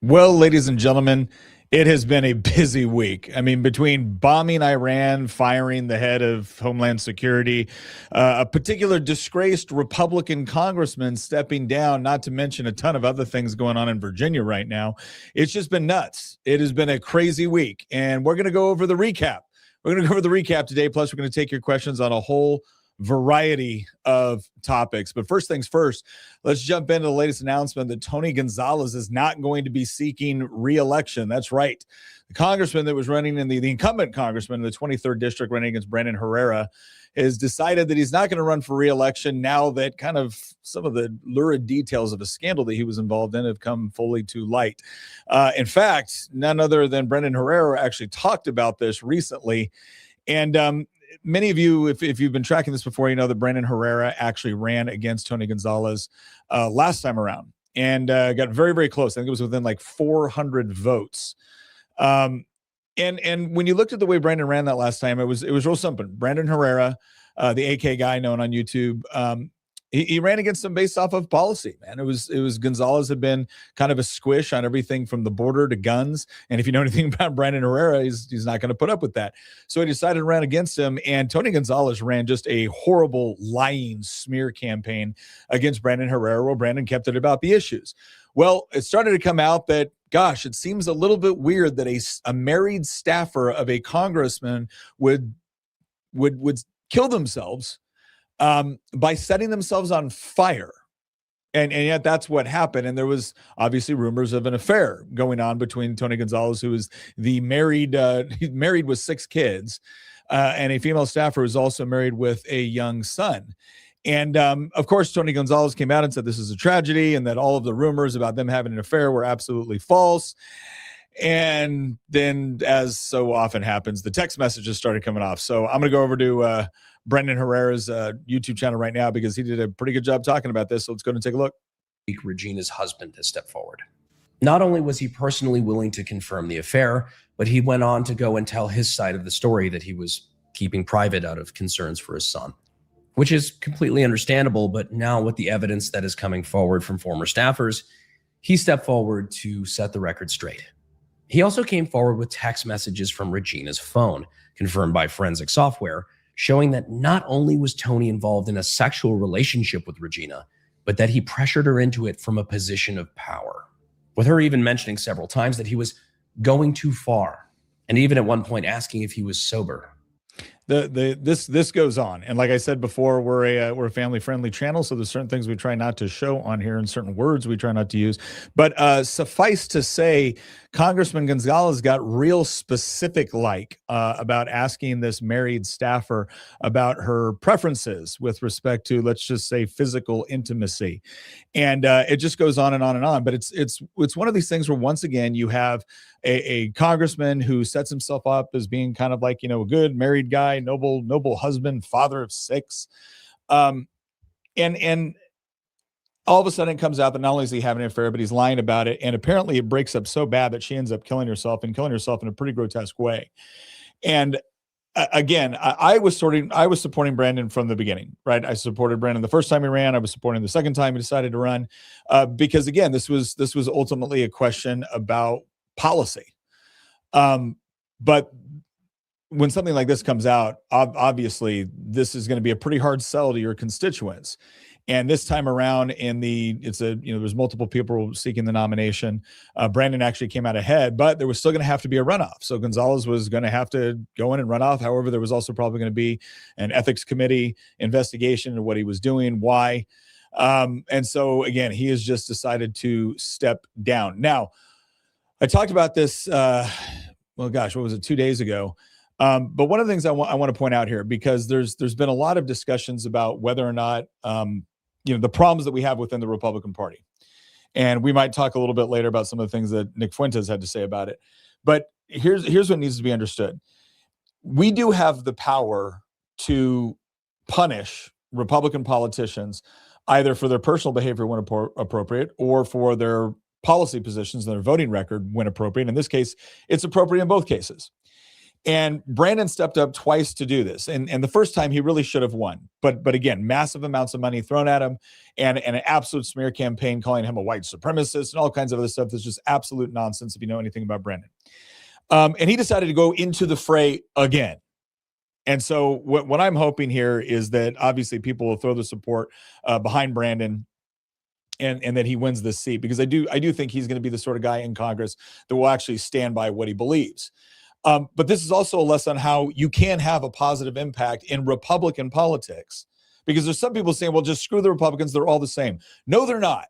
Well, ladies and gentlemen, it has been a busy week. I mean, between bombing Iran, firing the head of Homeland Security, a particular disgraced Republican congressman stepping down, not to mention a ton of other things going on in Virginia right now. It's just been nuts. It has been a crazy week, and we're going to go over the recap. We're going to go over the recap today. Plus, we're going to take your questions on a whole variety of topics. But first things first, let's jump into the latest announcement that Tony Gonzalez is not going to be seeking re-election. That's right. The congressman that was running in the incumbent congressman in the 23rd district running against Brandon Herrera has decided that he's not going to run for re-election now that kind of some of the lurid details of a scandal that he was involved in have come fully to light. In fact, none other than Brandon Herrera actually talked about this recently. And many of you, if you've been tracking this before, you know that Brandon Herrera actually ran against Tony Gonzalez last time around and got very, very close. I think it was within like 400 votes. And when you looked at the way Brandon ran that last time, it was real simple. Brandon Herrera, the AK guy known on YouTube, he ran against him based off of policy, man. It was Gonzalez had been kind of a squish on everything from the border to guns. And if you know anything about Brandon Herrera, he's not going to put up with that. So he decided to run against him. And Tony Gonzalez ran just a horrible lying smear campaign against Brandon Herrera, where Brandon kept it about the issues. Well, it started to come out that, gosh, it seems a little bit weird that a married staffer of a congressman would kill themselves by setting themselves on fire. And yet that's what happened. And there was obviously rumors of an affair going on between Tony Gonzalez, who was the married with 6 kids, and a female staffer who's also married with a young son. And of course, Tony Gonzalez came out and said this is a tragedy and that all of the rumors about them having an affair were absolutely false. And then, as so often happens, the text messages started coming off. So I'm going to go over to Brandon Herrera's YouTube channel right now because he did a pretty good job talking about this. So let's go and take a look. Regina's husband has stepped forward. Not only was he personally willing to confirm the affair, but he went on to go and tell his side of the story that he was keeping private out of concerns for his son, which is completely understandable. But now with the evidence that is coming forward from former staffers, he stepped forward to set the record straight. He also came forward with text messages from Regina's phone, confirmed by forensic software, showing that not only was Tony involved in a sexual relationship with Regina, but that he pressured her into it from a position of power, with her even mentioning several times that he was going too far, and even at one point asking if he was sober. This goes on, and like I said before, we're a family friendly channel, so there's certain things we try not to show on here, and certain words we try not to use. But suffice to say, Congressman Gonzalez got real specific, about asking this married staffer about her preferences with respect to, let's just say, physical intimacy, and it just goes on and on and on. But it's one of these things where once again you have a congressman who sets himself up as being kind of like, a good married guy, noble husband, father of 6. And all of a sudden it comes out that not only is he having an affair, but he's lying about it. And apparently it breaks up so bad that she ends up killing herself in a pretty grotesque way. And again, I was supporting Brandon from the beginning, right? I supported Brandon the first time he ran. I was supporting the second time he decided to run, because again, this was ultimately a question about policy. But when something like this comes out, obviously this is going to be a pretty hard sell to your constituents. And this time around there's multiple people seeking the nomination. Brandon actually came out ahead, but there was still going to have to be a runoff. So Gonzalez was going to have to go in and run off. However, there was also probably going to be an ethics committee investigation into what he was doing, why. And so again, he has just decided to step down. Now, I talked about this, what was it, 2 days ago? But one of the things I want to point out here, because there's been a lot of discussions about whether or not, the problems that we have within the Republican Party. And we might talk a little bit later about some of the things that Nick Fuentes had to say about it. But here's what needs to be understood. We do have the power to punish Republican politicians either for their personal behavior when appropriate or for their policy positions and their voting record when appropriate. In this case, it's appropriate in both cases. And Brandon stepped up twice to do this. And the first time he really should have won. But again, massive amounts of money thrown at him and an absolute smear campaign calling him a white supremacist and all kinds of other stuff that's just absolute nonsense if you know anything about Brandon. And he decided to go into the fray again. And so what I'm hoping here is that obviously people will throw the support behind Brandon and that he wins this seat, because I do think he's going to be the sort of guy in Congress that will actually stand by what he believes. But this is also a lesson on how you can have a positive impact in Republican politics, because there's some people saying, well, just screw the Republicans. They're all the same. No, they're not.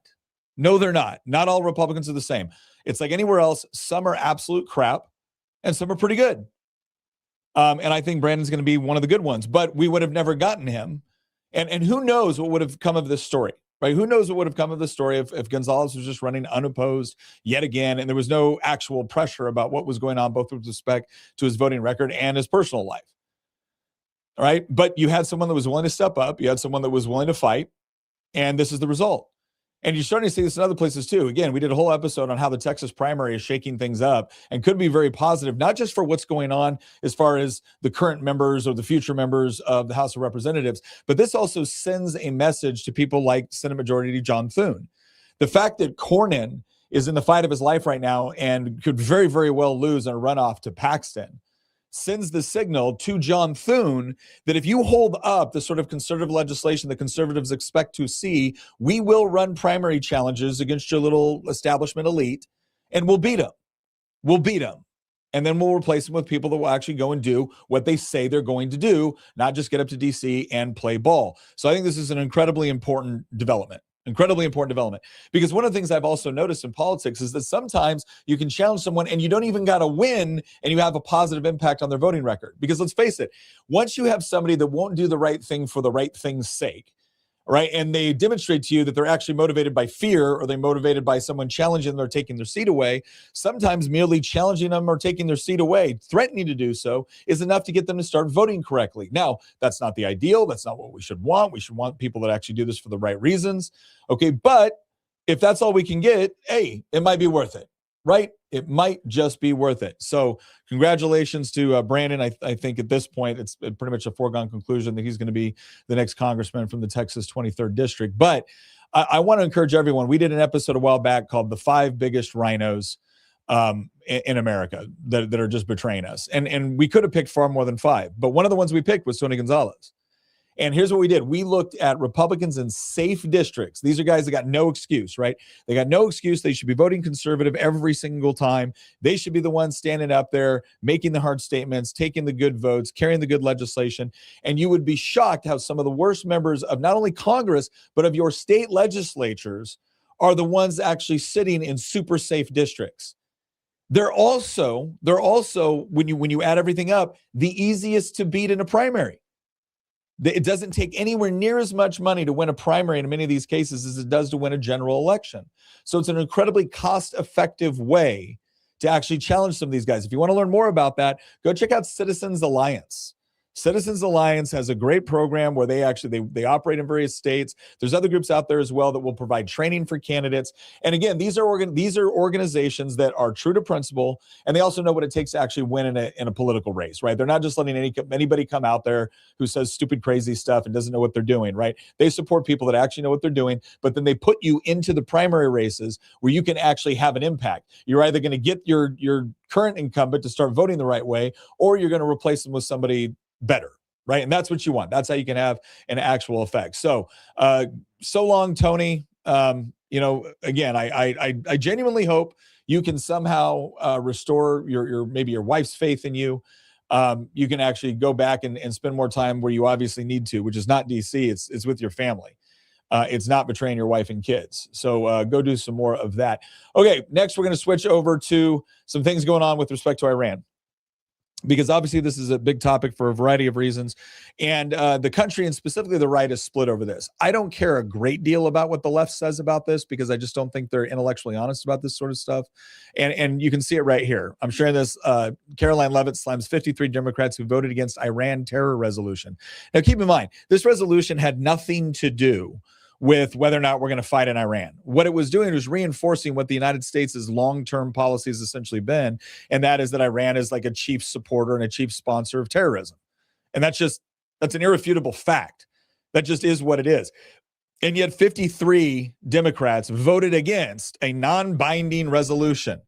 No, they're not. Not all Republicans are the same. It's like anywhere else. Some are absolute crap and some are pretty good. And I think Brandon's going to be one of the good ones, but we would have never gotten him. And who knows what would have come of this story? Right? Who knows what would have come of the story if Gonzalez was just running unopposed yet again, and there was no actual pressure about what was going on, both with respect to his voting record and his personal life. All right. But you had someone that was willing to step up. You had someone that was willing to fight. And this is the result. And you're starting to see this in other places too. Again, we did a whole episode on how the Texas primary is shaking things up and could be very positive, not just for what's going on as far as the current members or the future members of the House of Representatives, but this also sends a message to people like Senate Majority John Thune. The fact that Cornyn is in the fight of his life right now and could very, very well lose in a runoff to Paxton sends the signal to John Thune that if you hold up the sort of conservative legislation that conservatives expect to see, we will run primary challenges against your little establishment elite and we'll beat them. We'll beat them. And then we'll replace them with people that will actually go and do what they say they're going to do, not just get up to DC and play ball. So I think this is an incredibly important development. Because one of the things I've also noticed in politics is that sometimes you can challenge someone and you don't even got to win and you have a positive impact on their voting record. Because let's face it, once you have somebody that won't do the right thing for the right thing's sake, right, and they demonstrate to you that they're actually motivated by fear or they're motivated by someone challenging them or taking their seat away, sometimes merely challenging them or taking their seat away, threatening to do so, is enough to get them to start voting correctly. Now, that's not the ideal. That's not what we should want. We should want people that actually do this for the right reasons. Okay, but if that's all we can get, hey, it might be worth it, right? It might just be worth it. So congratulations to Brandon. I think at this point, it's pretty much a foregone conclusion that he's going to be the next congressman from the Texas 23rd District. But I want to encourage everyone. We did an episode a while back called The 5 Biggest Rhinos in America that are just betraying us. And we could have picked far more than 5. But one of the ones we picked was Tony Gonzalez. And here's what we did. We looked at Republicans in safe districts. These are guys that got no excuse, right? They got no excuse. They should be voting conservative every single time. They should be the ones standing up there, making the hard statements, taking the good votes, carrying the good legislation. And you would be shocked how some of the worst members of not only Congress, but of your state legislatures are the ones actually sitting in super safe districts. They're also, when you add everything up, the easiest to beat in a primary. It doesn't take anywhere near as much money to win a primary in many of these cases as it does to win a general election. So it's an incredibly cost-effective way to actually challenge some of these guys. If you want to learn more about that, go check out Citizens Alliance. Citizens Alliance has a great program where they operate in various states. There's other groups out there as well that will provide training for candidates. And again, these are organizations that are true to principle, and they also know what it takes to actually win in a political race, right? They're not just letting anybody come out there who says stupid, crazy stuff and doesn't know what they're doing, right? They support people that actually know what they're doing, but then they put you into the primary races where you can actually have an impact. You're either going to get your current incumbent to start voting the right way, or you're going to replace them with somebody better, right? And that's what you want. That's how you can have an actual effect. So, so long, Tony. Again, I genuinely hope you can somehow restore maybe your wife's faith in you. You can actually go back and spend more time where you obviously need to, which is not DC. It's with your family. It's not betraying your wife and kids. So go do some more of that. Okay, next we're going to switch over to some things going on with respect to Iran, because obviously this is a big topic for a variety of reasons. And the country, and specifically the right, is split over this. I don't care a great deal about what the left says about this, because I just don't think they're intellectually honest about this sort of stuff. And you can see it right here. I'm sharing this. Caroline Leavitt slams 53 Democrats who voted against Iran terror resolution. Now, keep in mind, this resolution had nothing to do with whether or not we're going to fight in Iran. What it was doing was reinforcing what the United States' long-term policy has essentially been, and that is that Iran is like a chief supporter and a chief sponsor of terrorism. And that's an irrefutable fact. That just is what it is. And yet 53 Democrats voted against a non-binding resolution,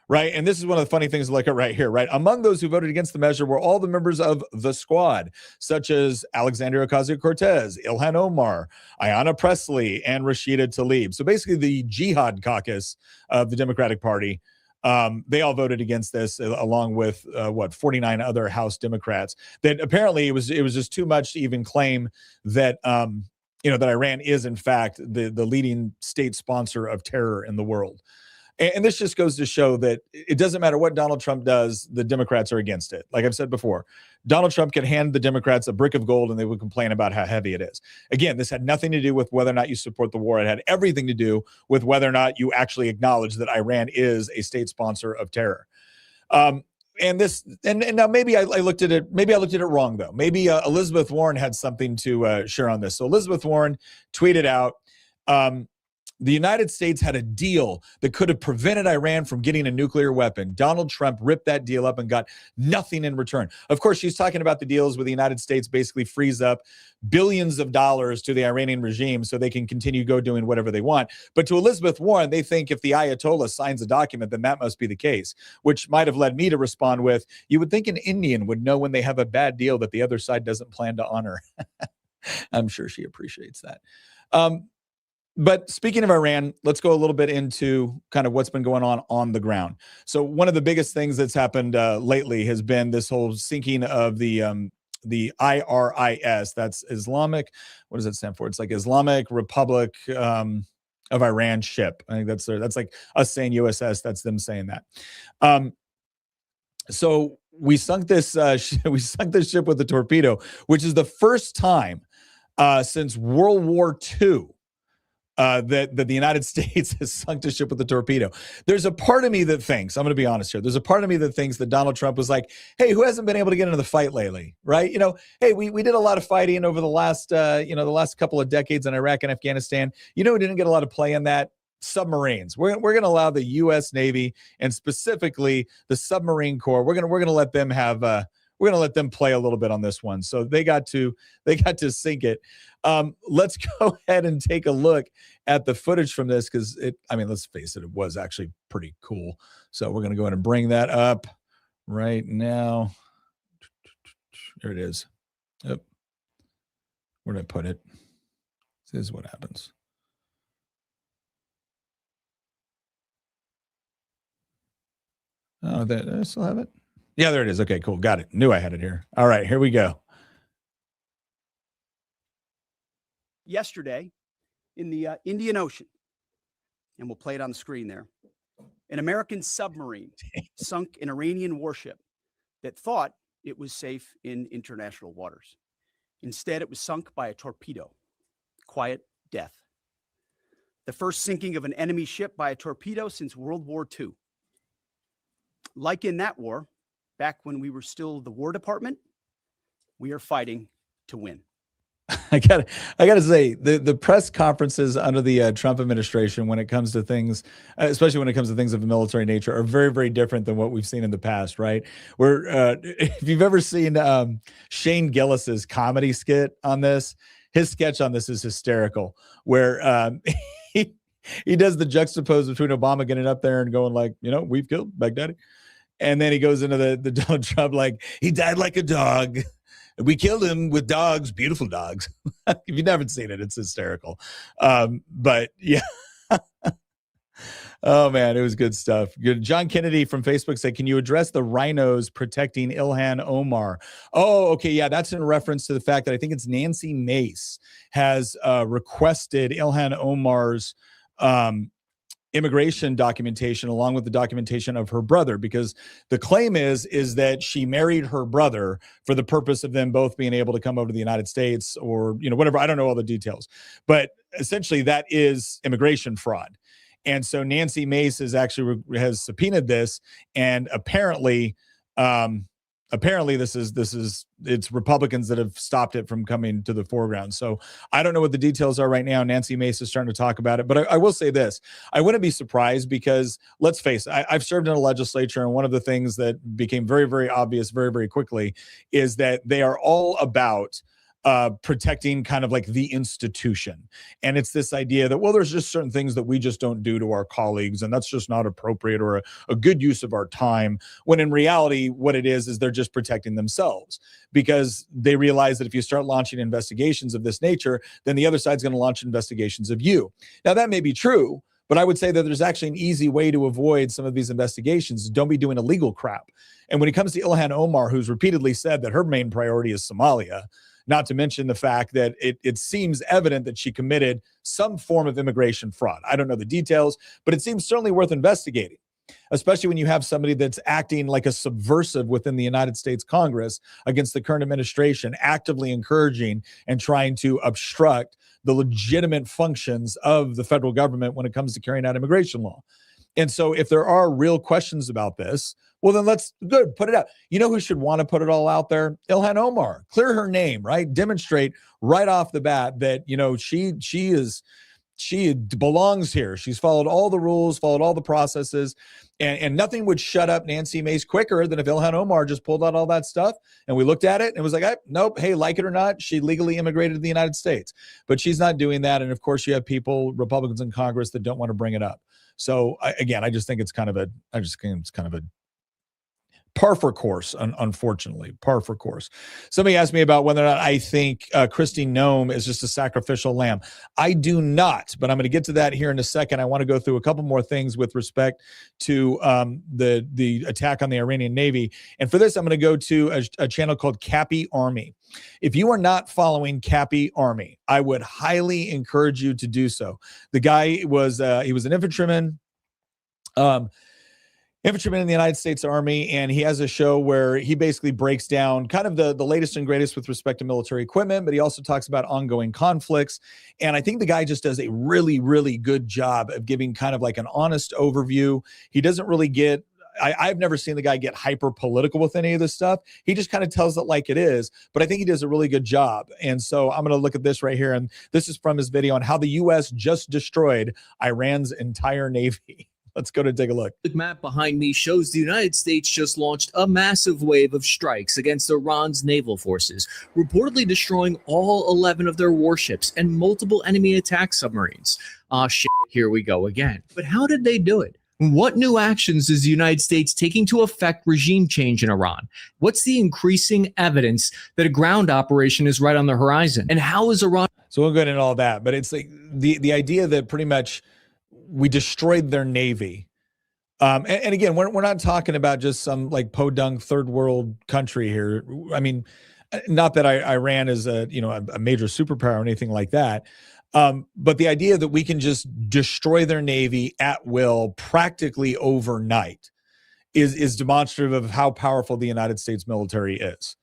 right? And this is one of the funny things to look at right here, right? Among those who voted against the measure were all the members of the squad, such as Alexandria Ocasio-Cortez, Ilhan Omar, Ayanna Pressley, and Rashida Tlaib. So basically the jihad caucus of the Democratic Party, they all voted against this, along with 49 other House Democrats. That apparently it was just too much to even claim that that Iran is in fact the leading state sponsor of terror in the world. And this just goes to show that it doesn't matter what Donald Trump does, the Democrats are against it. Like I've said before, Donald Trump can hand the Democrats a brick of gold and they would complain about how heavy it is. Again, this had nothing to do with whether or not you support the war. It had everything to do with whether or not you actually acknowledge that Iran is a state sponsor of terror. And now maybe I looked at it. Maybe I looked at it wrong though. Maybe Elizabeth Warren had something to share on this. So Elizabeth Warren tweeted out, the United States had a deal that could have prevented Iran from getting a nuclear weapon. Donald Trump ripped that deal up and got nothing in return. Of course, she's talking about the deals where the United States basically frees up billions of dollars to the Iranian regime so they can continue go doing whatever they want. But to Elizabeth Warren, they think if the Ayatollah signs a document, then that must be the case, which might have led me to respond with, you would think an Indian would know when they have a bad deal that the other side doesn't plan to honor. I'm sure she appreciates that. But speaking of Iran, let's go a little bit into kind of what's been going on the ground. So one of the biggest things that's happened lately has been this whole sinking of the IRIS. That's Islamic. What does that stand for? It's like Islamic Republic of Iran ship. I think that's like us saying USS. That's them saying that. So we sunk this ship with a torpedo, which is the first time since World War II. That the United States has sunk a ship with a torpedo. There's a part of me that thinks, I'm going to be honest here, there's a part of me that thinks that Donald Trump was like, hey, who hasn't been able to get into the fight lately, right? Hey, we did a lot of fighting over the last couple of decades in Iraq and Afghanistan. We didn't get a lot of play in that. Submarines. We're going to allow the U.S. Navy and specifically the submarine corps. We're going to let them have we're going to let them play a little bit on this one. So they got to sink it. Let's go ahead and take a look at the footage from this because let's face it, it was actually pretty cool. So we're going to go ahead and bring that up right now. There it is. Yep. Where did I put it? This is what happens. Oh, did I still have it? Yeah, there it is. Okay, cool. Got it. Knew I had it here. All right, here we go. Yesterday in the Indian Ocean, and we'll play it on the screen there, an American submarine sunk an Iranian warship that thought it was safe in international waters. Instead, it was sunk by a torpedo. Quiet death. The first sinking of an enemy ship by a torpedo since World War II. Like in that war, back when we were still the War Department, we are fighting to win. I gotta say the press conferences under the Trump administration, when it comes to things, especially when it comes to things of a military nature, are very, very different than what we've seen in the past, right? Where if you've ever seen Shane Gillis's comedy skit on this, his sketch on this is hysterical, where he does the juxtapose between Obama getting up there and going like, we've killed Baghdadi. And then he goes into the Donald Trump, like, he died like a dog. We killed him with dogs, beautiful dogs. If you've never seen it, it's hysterical. But yeah. Oh, man, it was good stuff. Good. John Kennedy from Facebook said, can you address the rhinos protecting Ilhan Omar? Oh, okay. Yeah, that's in reference to the fact that I think it's Nancy Mace has requested Ilhan Omar's immigration documentation along with the documentation of her brother, because the claim is that she married her brother for the purpose of them both being able to come over to the United States or, whatever. I don't know all the details, but essentially that is immigration fraud. And so Nancy Mace has subpoenaed this, and apparently apparently it's Republicans that have stopped it from coming to the foreground. So I don't know what the details are right now. Nancy Mace is starting to talk about it, but I will say this. I wouldn't be surprised because let's face it, I've served in a legislature, and one of the things that became very, very obvious very, very quickly is that they are all about protecting kind of like the institution. And it's this idea that, well, there's just certain things that we just don't do to our colleagues, and that's just not appropriate or a good use of our time, when in reality, what it is they're just protecting themselves, because they realize that if you start launching investigations of this nature, then the other side's going to launch investigations of you. Now, that may be true, but I would say that there's actually an easy way to avoid some of these investigations. Don't be doing illegal crap. And when it comes to Ilhan Omar, who's repeatedly said that her main priority is Somalia, not to mention the fact that it seems evident that she committed some form of immigration fraud. I don't know the details, but it seems certainly worth investigating, especially when you have somebody that's acting like a subversive within the United States Congress against the current administration, actively encouraging and trying to obstruct the legitimate functions of the federal government when it comes to carrying out immigration law. And so if there are real questions about this, well, then put it out. You know who should want to put it all out there? Ilhan Omar. Clear her name, right? Demonstrate right off the bat that, she belongs here. She's followed all the rules, followed all the processes, and nothing would shut up Nancy Mace quicker than if Ilhan Omar just pulled out all that stuff and we looked at it and it was like, nope, hey, like it or not, she legally immigrated to the United States. But she's not doing that. And of course, you have people, Republicans in Congress, that don't want to bring it up. So I just think it's kind of a par for course, unfortunately, par for course. Somebody asked me about whether or not I think Kristi Noem is just a sacrificial lamb. I do not, but I'm going to get to that here in a second. I want to go through a couple more things with respect to the attack on the Iranian Navy. And for this, I'm going to go to a channel called Cappy Army. If you are not following Cappy Army, I would highly encourage you to do so. The guy was he was an infantryman. Infantryman in the United States Army, and he has a show where he basically breaks down kind of the latest and greatest with respect to military equipment, but he also talks about ongoing conflicts. And I think the guy just does a really, really good job of giving kind of like an honest overview. He doesn't really get, I've never seen the guy get hyper political with any of this stuff. He just kind of tells it like it is, but I think he does a really good job. And so I'm going to look at this right here. And this is from his video on how the U.S. just destroyed Iran's entire Navy. Let's go to take a look. The map behind me shows the United States just launched a massive wave of strikes against Iran's naval forces, reportedly destroying all 11 of their warships and multiple enemy attack submarines. Ah, shit, here we go again. But how did they do it? What new actions is the United States taking to affect regime change in Iran? What's the increasing evidence that a ground operation is right on the horizon? And how is Iran? So we'll go into all that, but it's like the idea that pretty much we destroyed their Navy. And again, we're not talking about just some like podunk third world country here. I mean, not that Iran is a major superpower or anything like that. But the idea that we can just destroy their Navy at will practically overnight is demonstrative of how powerful the United States military is.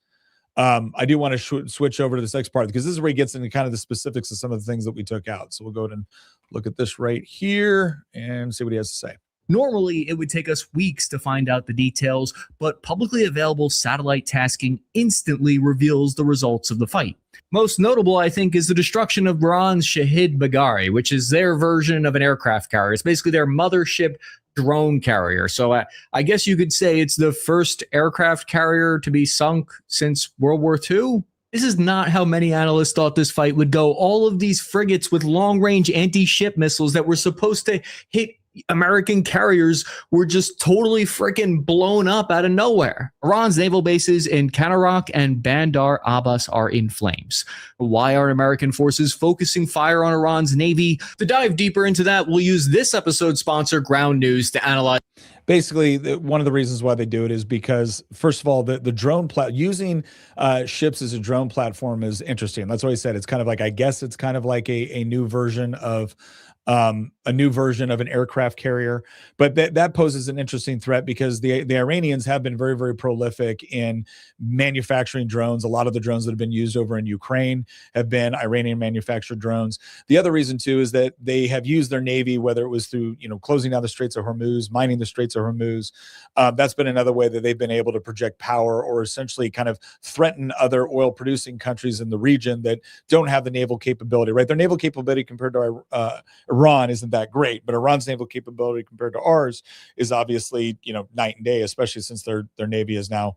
I do want to switch over to this next part because this is where he gets into kind of the specifics of some of the things that we took out. So we'll go ahead and look at this right here and see what he has to say. Normally, it would take us weeks to find out the details, but publicly available satellite tasking instantly reveals the results of the fight. Most notable, I think, is the destruction of Iran's Shahid Bagheri, which is their version of an aircraft carrier. It's basically their mothership drone carrier. So I guess you could say it's the first aircraft carrier to be sunk since World War II. This is not how many analysts thought this fight would go. All of these frigates with long-range anti-ship missiles that were supposed to hit American carriers were just totally freaking blown up out of nowhere. Iran's naval bases in Kanarak and Bandar Abbas are in flames. Why are American forces focusing fire on Iran's Navy? To dive deeper into that, we'll use this episode's sponsor, Ground News, to analyze. Basically, one of the reasons why they do it is because, first of all, the drone using ships as a drone platform is interesting. That's why I said it's kind of like, I guess it's kind of like a new version of a new version of an aircraft carrier. But that poses an interesting threat because the Iranians have been very, very prolific in manufacturing drones. A lot of the drones that have been used over in Ukraine have been Iranian manufactured drones. The other reason too is that they have used their Navy, whether it was through, closing down the Straits of Hormuz, mining the Straits of Hormuz. That's been another way that they've been able to project power or essentially kind of threaten other oil producing countries in the region that don't have the naval capability, right? Their naval capability compared to Iran isn't that great, but Iran's naval capability compared to ours is obviously, night and day, especially since their Navy is now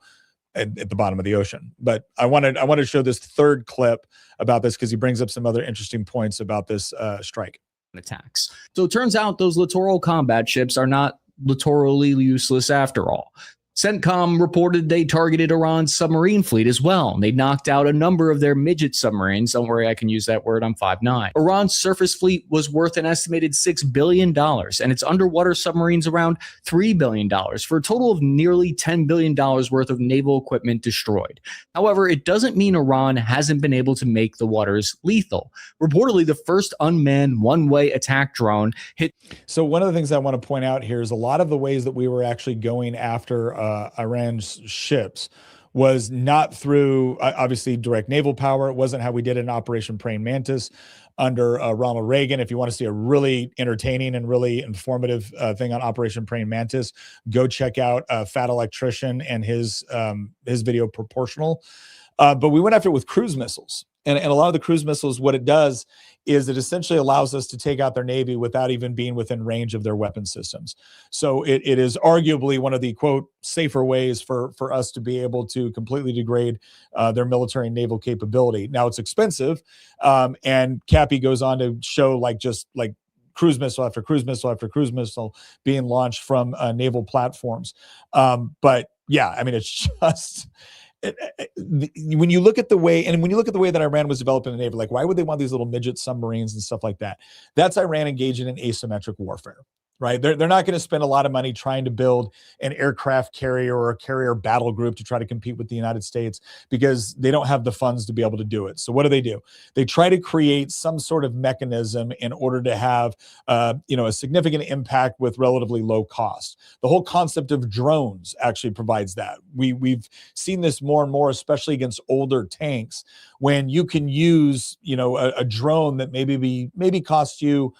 at the bottom of the ocean. But I wanted to show this third clip about this because he brings up some other interesting points about this strike. Attacks. So it turns out those littoral combat ships are not littorally useless after all. CENTCOM reported they targeted Iran's submarine fleet as well. They knocked out a number of their midget submarines. Don't worry, I can use that word. I'm 5'9". Iran's surface fleet was worth an estimated $6 billion, and its underwater submarines around $3 billion, for a total of nearly $10 billion worth of naval equipment destroyed. However, it doesn't mean Iran hasn't been able to make the waters lethal. Reportedly, the first unmanned one-way attack drone hit. So one of the things I want to point out here is a lot of the ways that we were actually going after Iran's ships was not through obviously direct naval power. It wasn't how we did it in Operation Praying Mantis under Ronald Reagan. If you want to see a really entertaining and really informative thing on Operation Praying Mantis, go check out Fat Electrician and his video Proportional. But we went after it with cruise missiles. And a lot of the cruise missiles, what it does is it essentially allows us to take out their Navy without even being within range of their weapon systems. So it is arguably one of the, quote, safer ways for us to be able to completely degrade their military and naval capability. Now, it's expensive. And Cappy goes on to show just cruise missile after cruise missile after cruise missile being launched from naval platforms. But yeah, I mean, it's just... when you look at the way that Iran was developing the Navy, why would they want these little midget submarines and stuff like that? That's Iran engaging in asymmetric warfare, right? They're not going to spend a lot of money trying to build an aircraft carrier or a carrier battle group to try to compete with the United States because they don't have the funds to be able to do it. So what do? They try to create some sort of mechanism in order to have, a significant impact with relatively low cost. The whole concept of drones actually provides that. We've seen this more and more, especially against older tanks, when you can use, a drone that maybe costs you,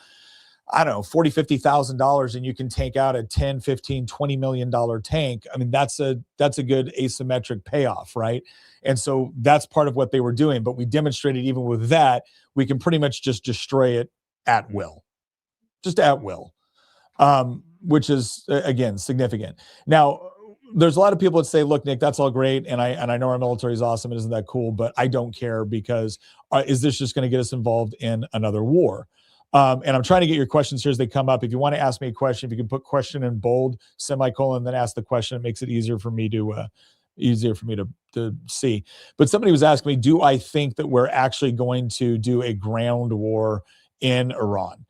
I don't know, $40,000, $50,000, and you can take out a $10, $15, $20 million tank. I mean, that's a good asymmetric payoff, right? And so that's part of what they were doing. But we demonstrated even with that, we can pretty much just destroy it at will, which is, again, significant. Now, there's a lot of people that say, look, Nick, that's all great. And I know our military is awesome. It isn't that cool, but I don't care because is this just going to get us involved in another war? And I'm trying to get your questions here as they come up. If you want to ask me a question, if you can put question in bold, semicolon, then ask the question, it makes it easier for me to see. But somebody was asking me, do I think that we're actually going to do a ground war in Iran?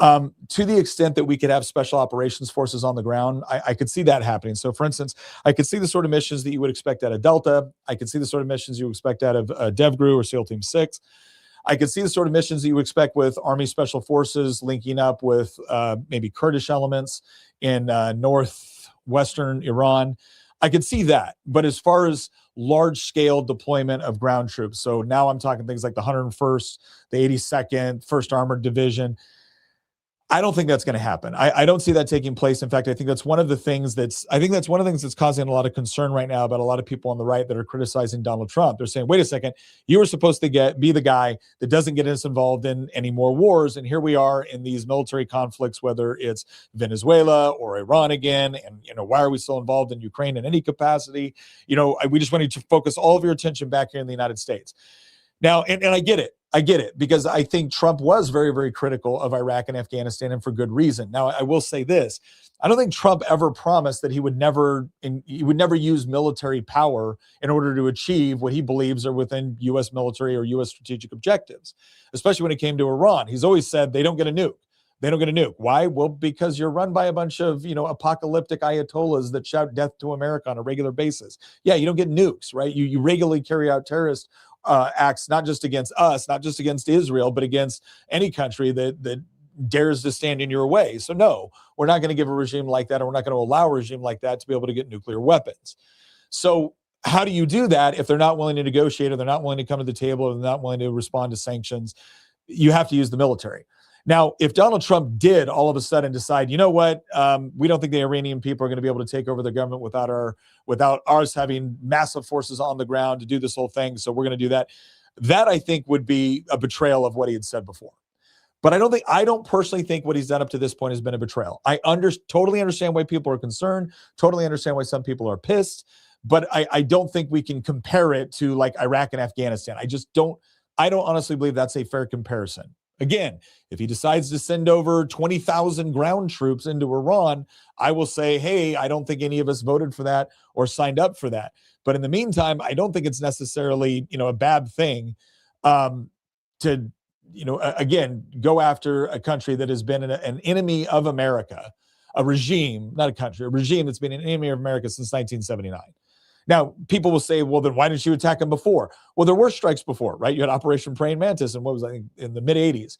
To the extent that we could have special operations forces on the ground, I could see that happening. So, for instance, I could see the sort of missions that you would expect out of Delta. I could see the sort of missions you expect out of DevGru or SEAL Team 6. I could see the sort of missions that you expect with Army Special Forces linking up with maybe Kurdish elements in northwestern Iran. I could see that. But as far as large-scale deployment of ground troops, so now I'm talking things like the 101st, the 82nd, 1st Armored Division, I don't think that's going to happen. I don't see that taking place. In fact, I think that's one of the things that's causing a lot of concern right now about a lot of people on the right that are criticizing Donald Trump. They're saying, wait a second, you were supposed to be the guy that doesn't get us involved in any more wars. And here we are in these military conflicts, whether it's Venezuela or Iran again. And, why are we still involved in Ukraine in any capacity? We just want you to focus all of your attention back here in the United States. Now, and I get it because I think Trump was very, very critical of Iraq and Afghanistan, and for good reason. Now, I will say this. I don't think Trump ever promised that he would never use military power in order to achieve what he believes are within U.S. military or U.S. strategic objectives, especially when it came to Iran. He's always said they don't get a nuke. They don't get a nuke. Why? Well, because you're run by a bunch of, apocalyptic ayatollahs that shout death to America on a regular basis. Yeah, you don't get nukes, right? You regularly carry out terrorist acts, not just against us, not just against Israel, but against any country that dares to stand in your way. So no, we're not going to give a regime like that, or we're not going to allow a regime like that to be able to get nuclear weapons. So how do you do that if they're not willing to negotiate, or they're not willing to come to the table, or they're not willing to respond to sanctions? You have to use the military. Now, if Donald Trump did all of a sudden decide, you know what, we don't think the Iranian people are going to be able to take over the government without ours having massive forces on the ground to do this whole thing, so we're going to do that. That, I think, would be a betrayal of what he had said before. But I don't personally think what he's done up to this point has been a betrayal. I totally understand why people are concerned, totally understand why some people are pissed, but I don't think we can compare it to like Iraq and Afghanistan. I don't honestly believe that's a fair comparison. Again, if he decides to send over 20,000 ground troops into Iran, I will say, hey, I don't think any of us voted for that or signed up for that. But in the meantime, I don't think it's necessarily, a bad thing to, again, go after a country that has been an enemy of America, a regime, not a country, a regime that's been an enemy of America since 1979. Now, people will say, well, then why didn't you attack them before? Well, there were strikes before, right? You had Operation Praying Mantis, and what was I think in the mid 80s.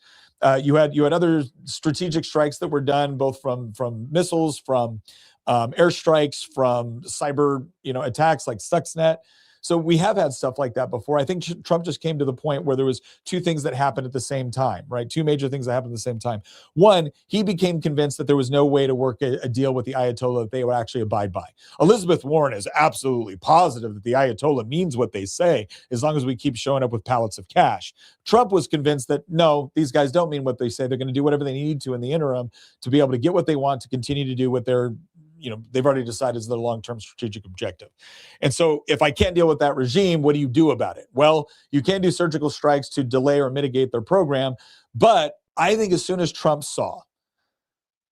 You had other strategic strikes that were done, both from missiles, from airstrikes, from cyber, attacks like Stuxnet. So we have had stuff like that before. I think Trump just came to the point where there was two things that happened at the same time, right? Two major things that happened at the same time. One, he became convinced that there was no way to work a deal with the Ayatollah that they would actually abide by. Elizabeth Warren is absolutely positive that the Ayatollah means what they say, as long as we keep showing up with pallets of cash. Trump was convinced that, no, these guys don't mean what they say. They're going to do whatever they need to in the interim to be able to get what they want, to continue to do what they've already decided is their long-term strategic objective. And so if I can't deal with that regime, what do you do about it? Well, you can do surgical strikes to delay or mitigate their program. But I think as soon as Trump saw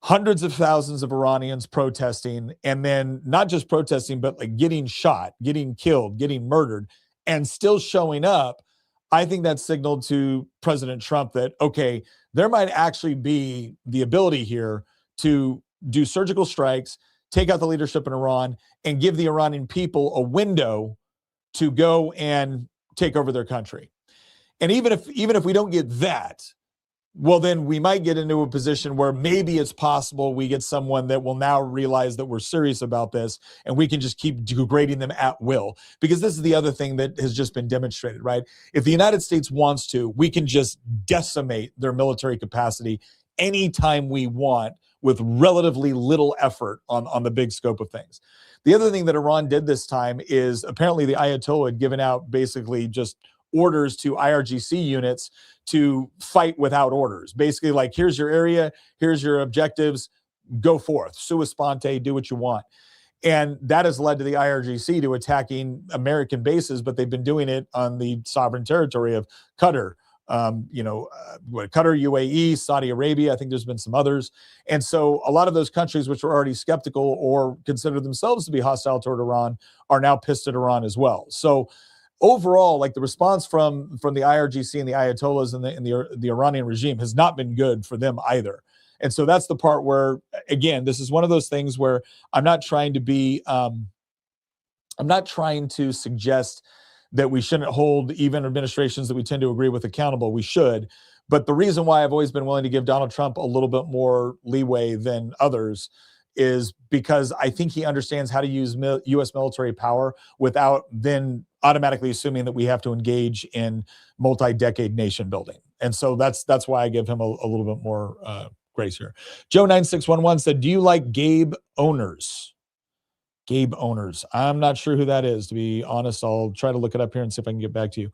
hundreds of thousands of Iranians protesting, and then not just protesting, but like getting shot, getting killed, getting murdered, and still showing up, I think that signaled to President Trump that, okay, there might actually be the ability here to do surgical strikes, take out the leadership in Iran, and give the Iranian people a window to go and take over their country. And even if we don't get that, well, then we might get into a position where maybe it's possible we get someone that will now realize that we're serious about this, and we can just keep degrading them at will. Because this is the other thing that has just been demonstrated, right? If the United States wants to, we can just decimate their military capacity anytime we want, with relatively little effort on the big scope of things. The other thing that Iran did this time is apparently the Ayatollah had given out basically just orders to IRGC units to fight without orders. Basically like, here's your area, here's your objectives, go forth, sua sponte, do what you want. And that has led to the IRGC to attacking American bases, but they've been doing it on the sovereign territory of Qatar, Qatar, UAE, Saudi Arabia. I think there's been some others. And so a lot of those countries which were already skeptical or consider themselves to be hostile toward Iran are now pissed at Iran as well. So overall, like the response from the IRGC and the Ayatollahs and the Iranian regime has not been good for them either. And so that's the part where, again, this is one of those things where I'm not trying to suggest that we shouldn't hold even administrations that we tend to agree with accountable. We should. But the reason why I've always been willing to give Donald Trump a little bit more leeway than others is because I think he understands how to use U.S. military power without then automatically assuming that we have to engage in multi-decade nation building. And so that's why I give him a little bit more grace here. Joe9611 said, do you like Gabe Owners? Gabe Owners. I'm not sure who that is, to be honest. I'll try to look it up here and see if I can get back to you.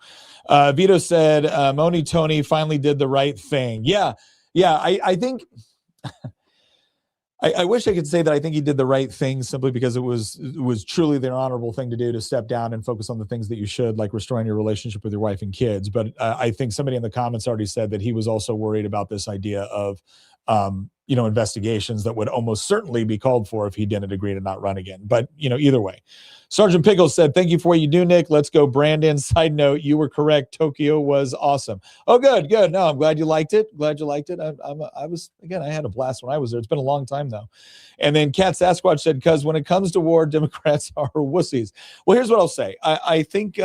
Vito said, Moni Tony finally did the right thing. Yeah. I think I wish I could say that I think he did the right thing simply because it was truly the honorable thing to do, to step down and focus on the things that you should, like restoring your relationship with your wife and kids. But I think somebody in the comments already said that he was also worried about this idea of investigations that would almost certainly be called for if he didn't agree to not run again. But, either way. Sergeant Pickles said, thank you for what you do, Nick. Let's go, Brandon. Side note, you were correct. Tokyo was awesome. Oh, good. No, I'm glad you liked it. I had a blast when I was there. It's been a long time, though. And then Cat Sasquatch said, because when it comes to war, Democrats are wussies. Well, here's what I'll say. I think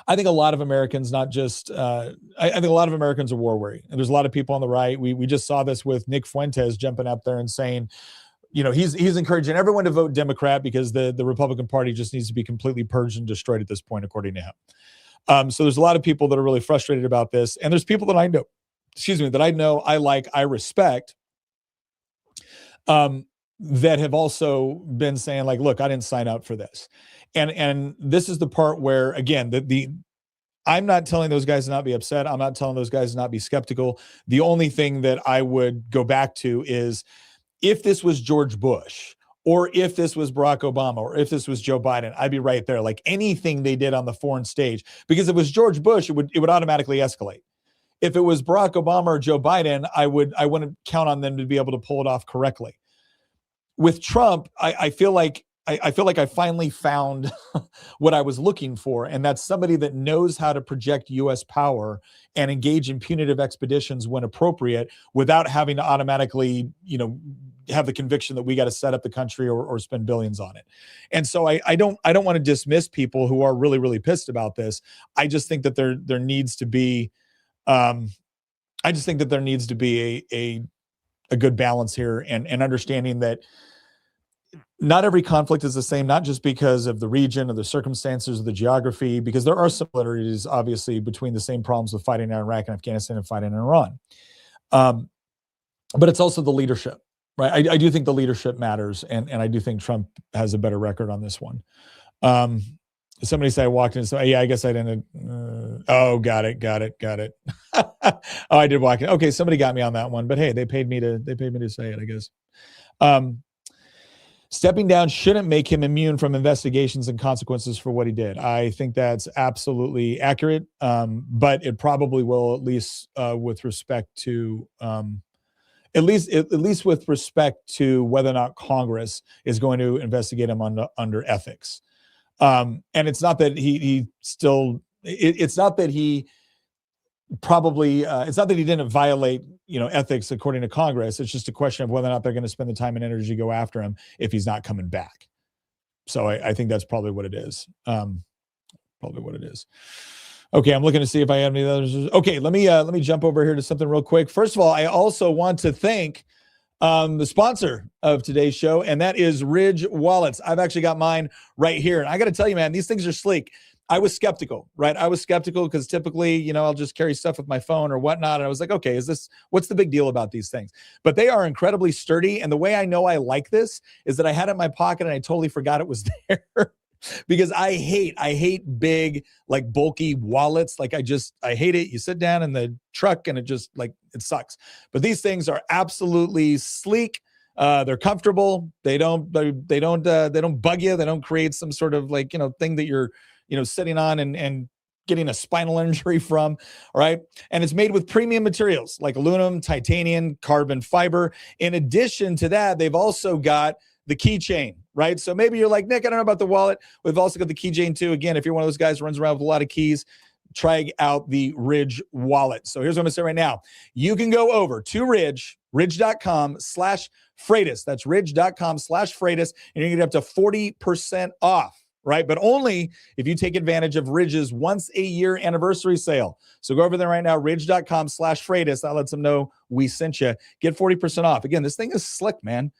I think a lot of Americans, not just, I think a lot of Americans are war weary. And there's a lot of people on the right. We just saw this with Nick Fuentes jumping up there and saying, you know, he's encouraging everyone to vote Democrat because the Republican Party just needs to be completely purged and destroyed at this point, according to him. So there's a lot of people that are really frustrated about this. And there's people that I know, I like, I respect, that have also been saying like, look, I didn't sign up for this. And this is the part where, again, I'm not telling those guys to not be upset. I'm not telling those guys to not be skeptical. The only thing that I would go back to is if this was George Bush, or if this was Barack Obama, or if this was Joe Biden, I'd be right there. Like anything they did on the foreign stage, because if it was George Bush, it would automatically escalate. If it was Barack Obama or Joe Biden, I wouldn't count on them to be able to pull it off correctly. With Trump, I feel like I finally found what I was looking for, and that's somebody that knows how to project U.S. power and engage in punitive expeditions when appropriate, without having to automatically, you know, have the conviction that we got to set up the country or spend billions on it. And so I don't want to dismiss people who are really, really pissed about this. I just think that there needs to be, a good balance here, and understanding that not every conflict is the same, not just because of the region or the circumstances or the geography, because there are similarities, obviously, between the same problems with fighting in Iraq and Afghanistan and fighting in Iran. But it's also the leadership, right? I do think the leadership matters, and I do think Trump has a better record on this one. Somebody said I walked in and said, yeah, I guess I didn't. Oh, got it. Oh, I did walk in. Okay, somebody got me on that one, but hey, they paid me to say it, I guess. Stepping down shouldn't make him immune from investigations and consequences for what he did. I think that's absolutely accurate, but it probably will, at least with respect to at least with respect to whether or not Congress is going to investigate him under ethics. And it's not that it's not that he didn't violate, you know, ethics according to Congress. It's just a question of whether or not they're going to spend the time and energy to go after him if he's not coming back. So I think that's probably what it is. Okay, I'm looking to see if I have any others. Okay, let me jump over here to something real quick. First of all, I also want to thank the sponsor of today's show, and that is Ridge Wallets. I've actually got mine right here, and I got to tell you, man, these things are sleek. I was skeptical, right? I was skeptical because typically, you know, I'll just carry stuff with my phone or whatnot. And I was like, okay, what's the big deal about these things? But they are incredibly sturdy. And the way I know I like this is that I had it in my pocket and I totally forgot it was there. Because I hate big, like bulky wallets. Like I hate it. You sit down in the truck and it just like, it sucks. But these things are absolutely sleek. They're comfortable. They don't bug you. They don't create some sort of like, you know, thing that you're, you know, sitting on and getting a spinal injury from. All right. And it's made with premium materials like aluminum, titanium, carbon fiber. In addition to that, they've also got the keychain, right? So maybe you're like, Nick, I don't know about the wallet. We've also got the keychain too. Again, if you're one of those guys who runs around with a lot of keys, try out the Ridge wallet. So here's what I'm gonna say right now. You can go over to ridge.com/Freitas. That's ridge.com/Freitas. And you're gonna get up to 40% off. Right? But only if you take advantage of Ridge's once a year anniversary sale. So go over there right now, ridge.com/Freitas. That lets them know we sent you. Get 40% off. Again, this thing is slick, man.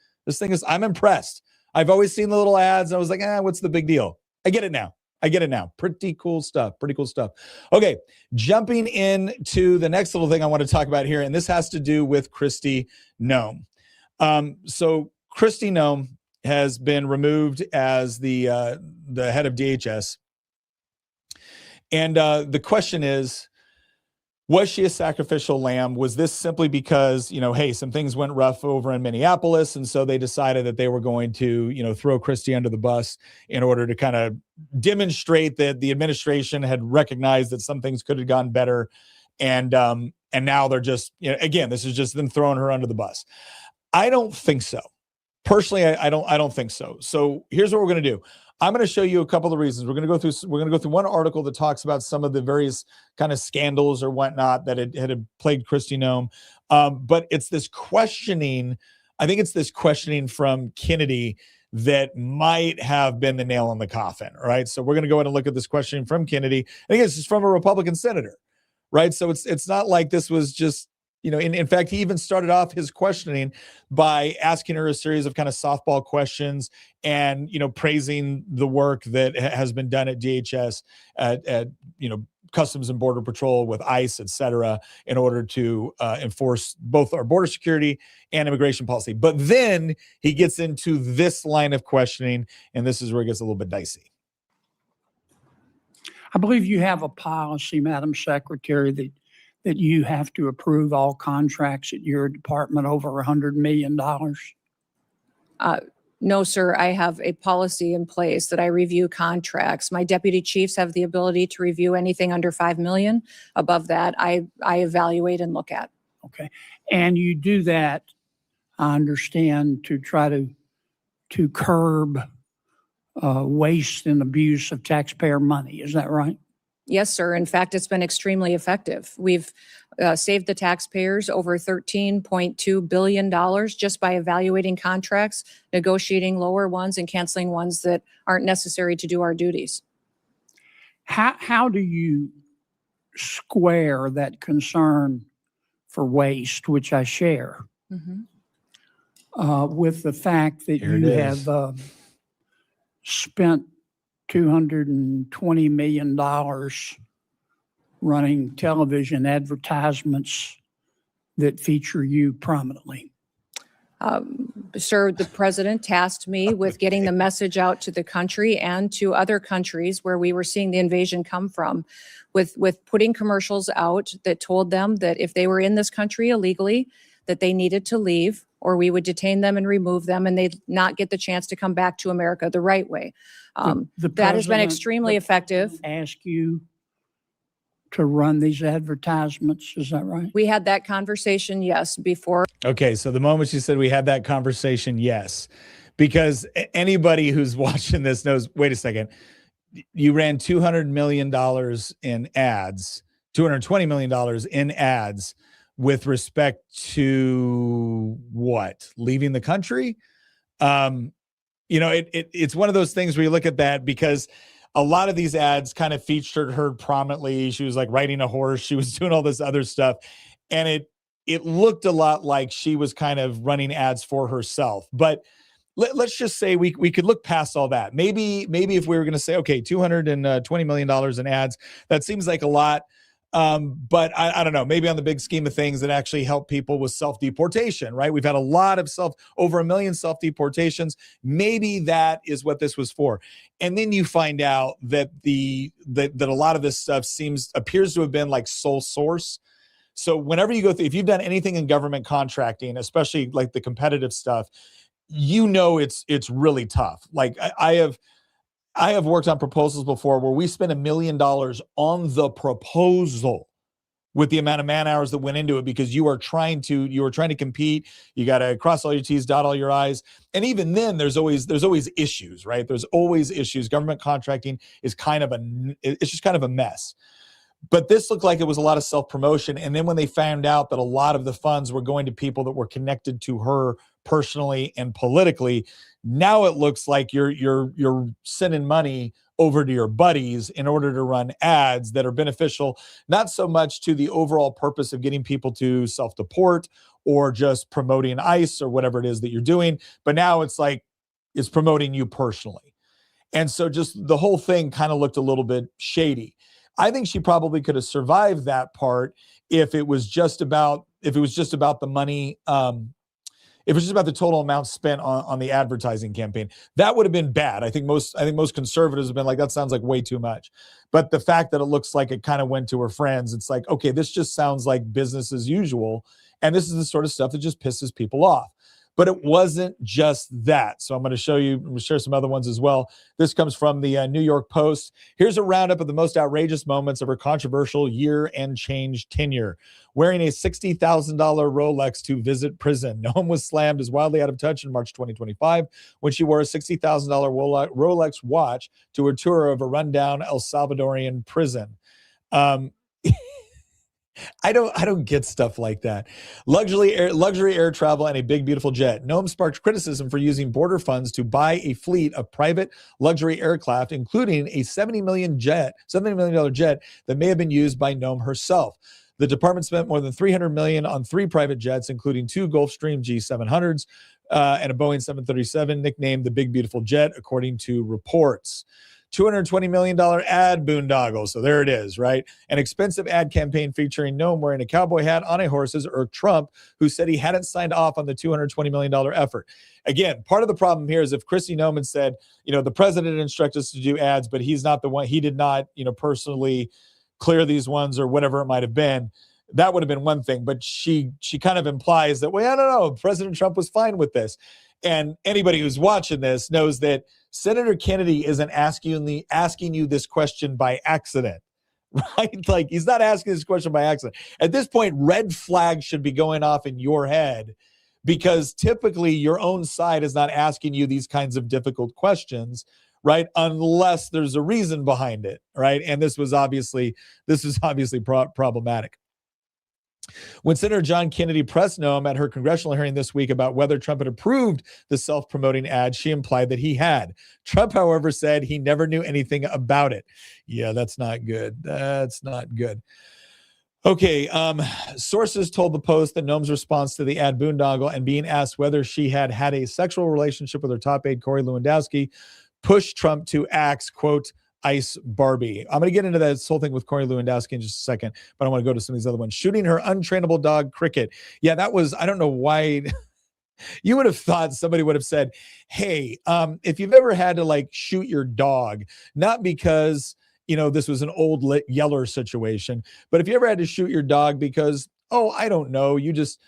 I'm impressed. I've always seen the little ads. And I was like, what's the big deal? I get it now. Pretty cool stuff. Okay. Jumping into the next little thing I want to talk about here. And this has to do with Kristi Noem. So Kristi Noem has been removed as the head of DHS. And the question is, was she a sacrificial lamb? Was this simply because, you know, hey, some things went rough over in Minneapolis, and so they decided that they were going to, you know, throw Kristi under the bus in order to kind of demonstrate that the administration had recognized that some things could have gone better, and now they're just, you know, again, this is just them throwing her under the bus. I don't think so. Personally, I don't think so. So here's what we're going to do. I'm going to show you a couple of reasons. We're going to go through one article that talks about some of the various kind of scandals or whatnot that had plagued Kristi Noem. But it's this questioning I think it's this questioning from Kennedy that might have been the nail in the coffin, right? So we're going to go ahead and look at this questioning from Kennedy. I think it's just from a Republican senator, right? So it's not like this was just, in fact, he even started off his questioning by asking her a series of kind of softball questions and, praising the work that has been done at DHS, at Customs and Border Patrol with ICE, et cetera, in order to enforce both our border security and immigration policy. But then he gets into this line of questioning, and this is where it gets a little bit dicey. I believe you have a policy, Madam Secretary, that you have to approve all contracts at your department over $100 million. No, sir. I have a policy in place that I review contracts. My deputy chiefs have the ability to review anything under 5 million. Above that, I evaluate and look at. Okay. And you do that, I understand, to try to curb waste and abuse of taxpayer money. Is that right? Yes, sir. In fact, it's been extremely effective. We've saved the taxpayers over $13.2 billion just by evaluating contracts, negotiating lower ones, and canceling ones that aren't necessary to do our duties. How do you square that concern for waste, which I share, with the fact that you have spent $220 million running television advertisements that feature you prominently? Sir, the president tasked me with getting the message out to the country and to other countries where we were seeing the invasion come from, with putting commercials out that told them that if they were in this country illegally, that they needed to leave, or we would detain them and remove them, and they'd not get the chance to come back to America the right way. That has been extremely effective. Ask you to run these advertisements, is that right? We had that conversation, yes, before. Okay, so the moment she said we had that conversation, yes, because anybody who's watching this knows, wait a second, you ran $200 million in ads, $220 million in ads with respect to what? Leaving the country? It's one of those things where you look at that, because a lot of these ads kind of featured her prominently. She was like riding a horse. She was doing all this other stuff. And it looked a lot like she was kind of running ads for herself. But let's just say we could look past all that. Maybe if we were going to say, okay, $220 million in ads, that seems like a lot. But I don't know, maybe on the big scheme of things that actually help people with self-deportation, right? We've had a lot of over 1 million self-deportations. Maybe that is what this was for. And then you find out that that a lot of this stuff appears to have been like sole source. So whenever you go through, if you've done anything in government contracting, especially like the competitive stuff, it's really tough. Like I have worked on proposals before where we spent $1 million on the proposal with the amount of man hours that went into it, because you are trying to compete. You got to cross all your T's, dot all your I's. And even then there's always issues, right? There's always issues. Government contracting is it's just kind of a mess. But this looked like it was a lot of self-promotion. And then when they found out that a lot of the funds were going to people that were connected to her personally and politically, now it looks like you're sending money over to your buddies in order to run ads that are beneficial, not so much to the overall purpose of getting people to self-deport or just promoting ICE or whatever it is that you're doing. But now it's like it's promoting you personally. And so just the whole thing kind of looked a little bit shady. I think she probably could have survived that part if it was just about the money, if it was just about the total amount spent on the advertising campaign. That would have been bad. I think most conservatives have been like, that sounds like way too much. But the fact that it looks like it kind of went to her friends, it's like, okay, this just sounds like business as usual. And this is the sort of stuff that just pisses people off. But it wasn't just that. So I'm going to share some other ones as well. This comes from the New York Post. Here's a roundup of the most outrageous moments of her controversial year and change tenure. Wearing a $60,000 Rolex to visit prison. Noem was slammed as wildly out of touch in March 2025 when she wore a $60,000 Rolex watch to a tour of a rundown El Salvadorian prison. I don't get stuff like that. Luxury air travel and a big, beautiful jet. Noem sparked criticism for using border funds to buy a fleet of private luxury aircraft, including a $70 million jet that may have been used by Noem herself. The department spent more than $300 million on 3 private jets, including 2 Gulfstream G700s and a Boeing 737, nicknamed the Big Beautiful Jet, according to reports. $220 million ad boondoggle. So there it is, right? An expensive ad campaign featuring Noem wearing a cowboy hat on a horse has irked Trump, who said he hadn't signed off on the $220 million effort. Again, part of the problem here is if Kristi Noem had said, the president instructed us to do ads, but he's not the one, he did not, personally clear these ones or whatever it might have been, that would have been one thing. But she kind of implies that, well, I don't know, President Trump was fine with this. And anybody who's watching this knows that Senator Kennedy isn't asking you this question by accident, right? Like, he's not asking this question by accident. At this point, red flags should be going off in your head, because typically your own side is not asking you these kinds of difficult questions, right? Unless there's a reason behind it, right? And this was obviously problematic. When Senator John Kennedy pressed Noem at her congressional hearing this week about whether Trump had approved the self-promoting ad, she implied that he had. Trump, however, said he never knew anything about it. Yeah, that's not good. That's not good. Okay, sources told the Post that Noem's response to the ad boondoggle and being asked whether she had had a sexual relationship with her top aide, Corey Lewandowski, pushed Trump to axe, quote, Ice Barbie. I'm going to get into this whole thing with Corey Lewandowski in just a second, but I want to go to some of these other ones. Shooting her untrainable dog, Cricket. Yeah, that was, I don't know why. You would have thought somebody would have said, hey, if you've ever had to like shoot your dog, not because, this was an old Yeller situation, but if you ever had to shoot your dog because, I don't know, you just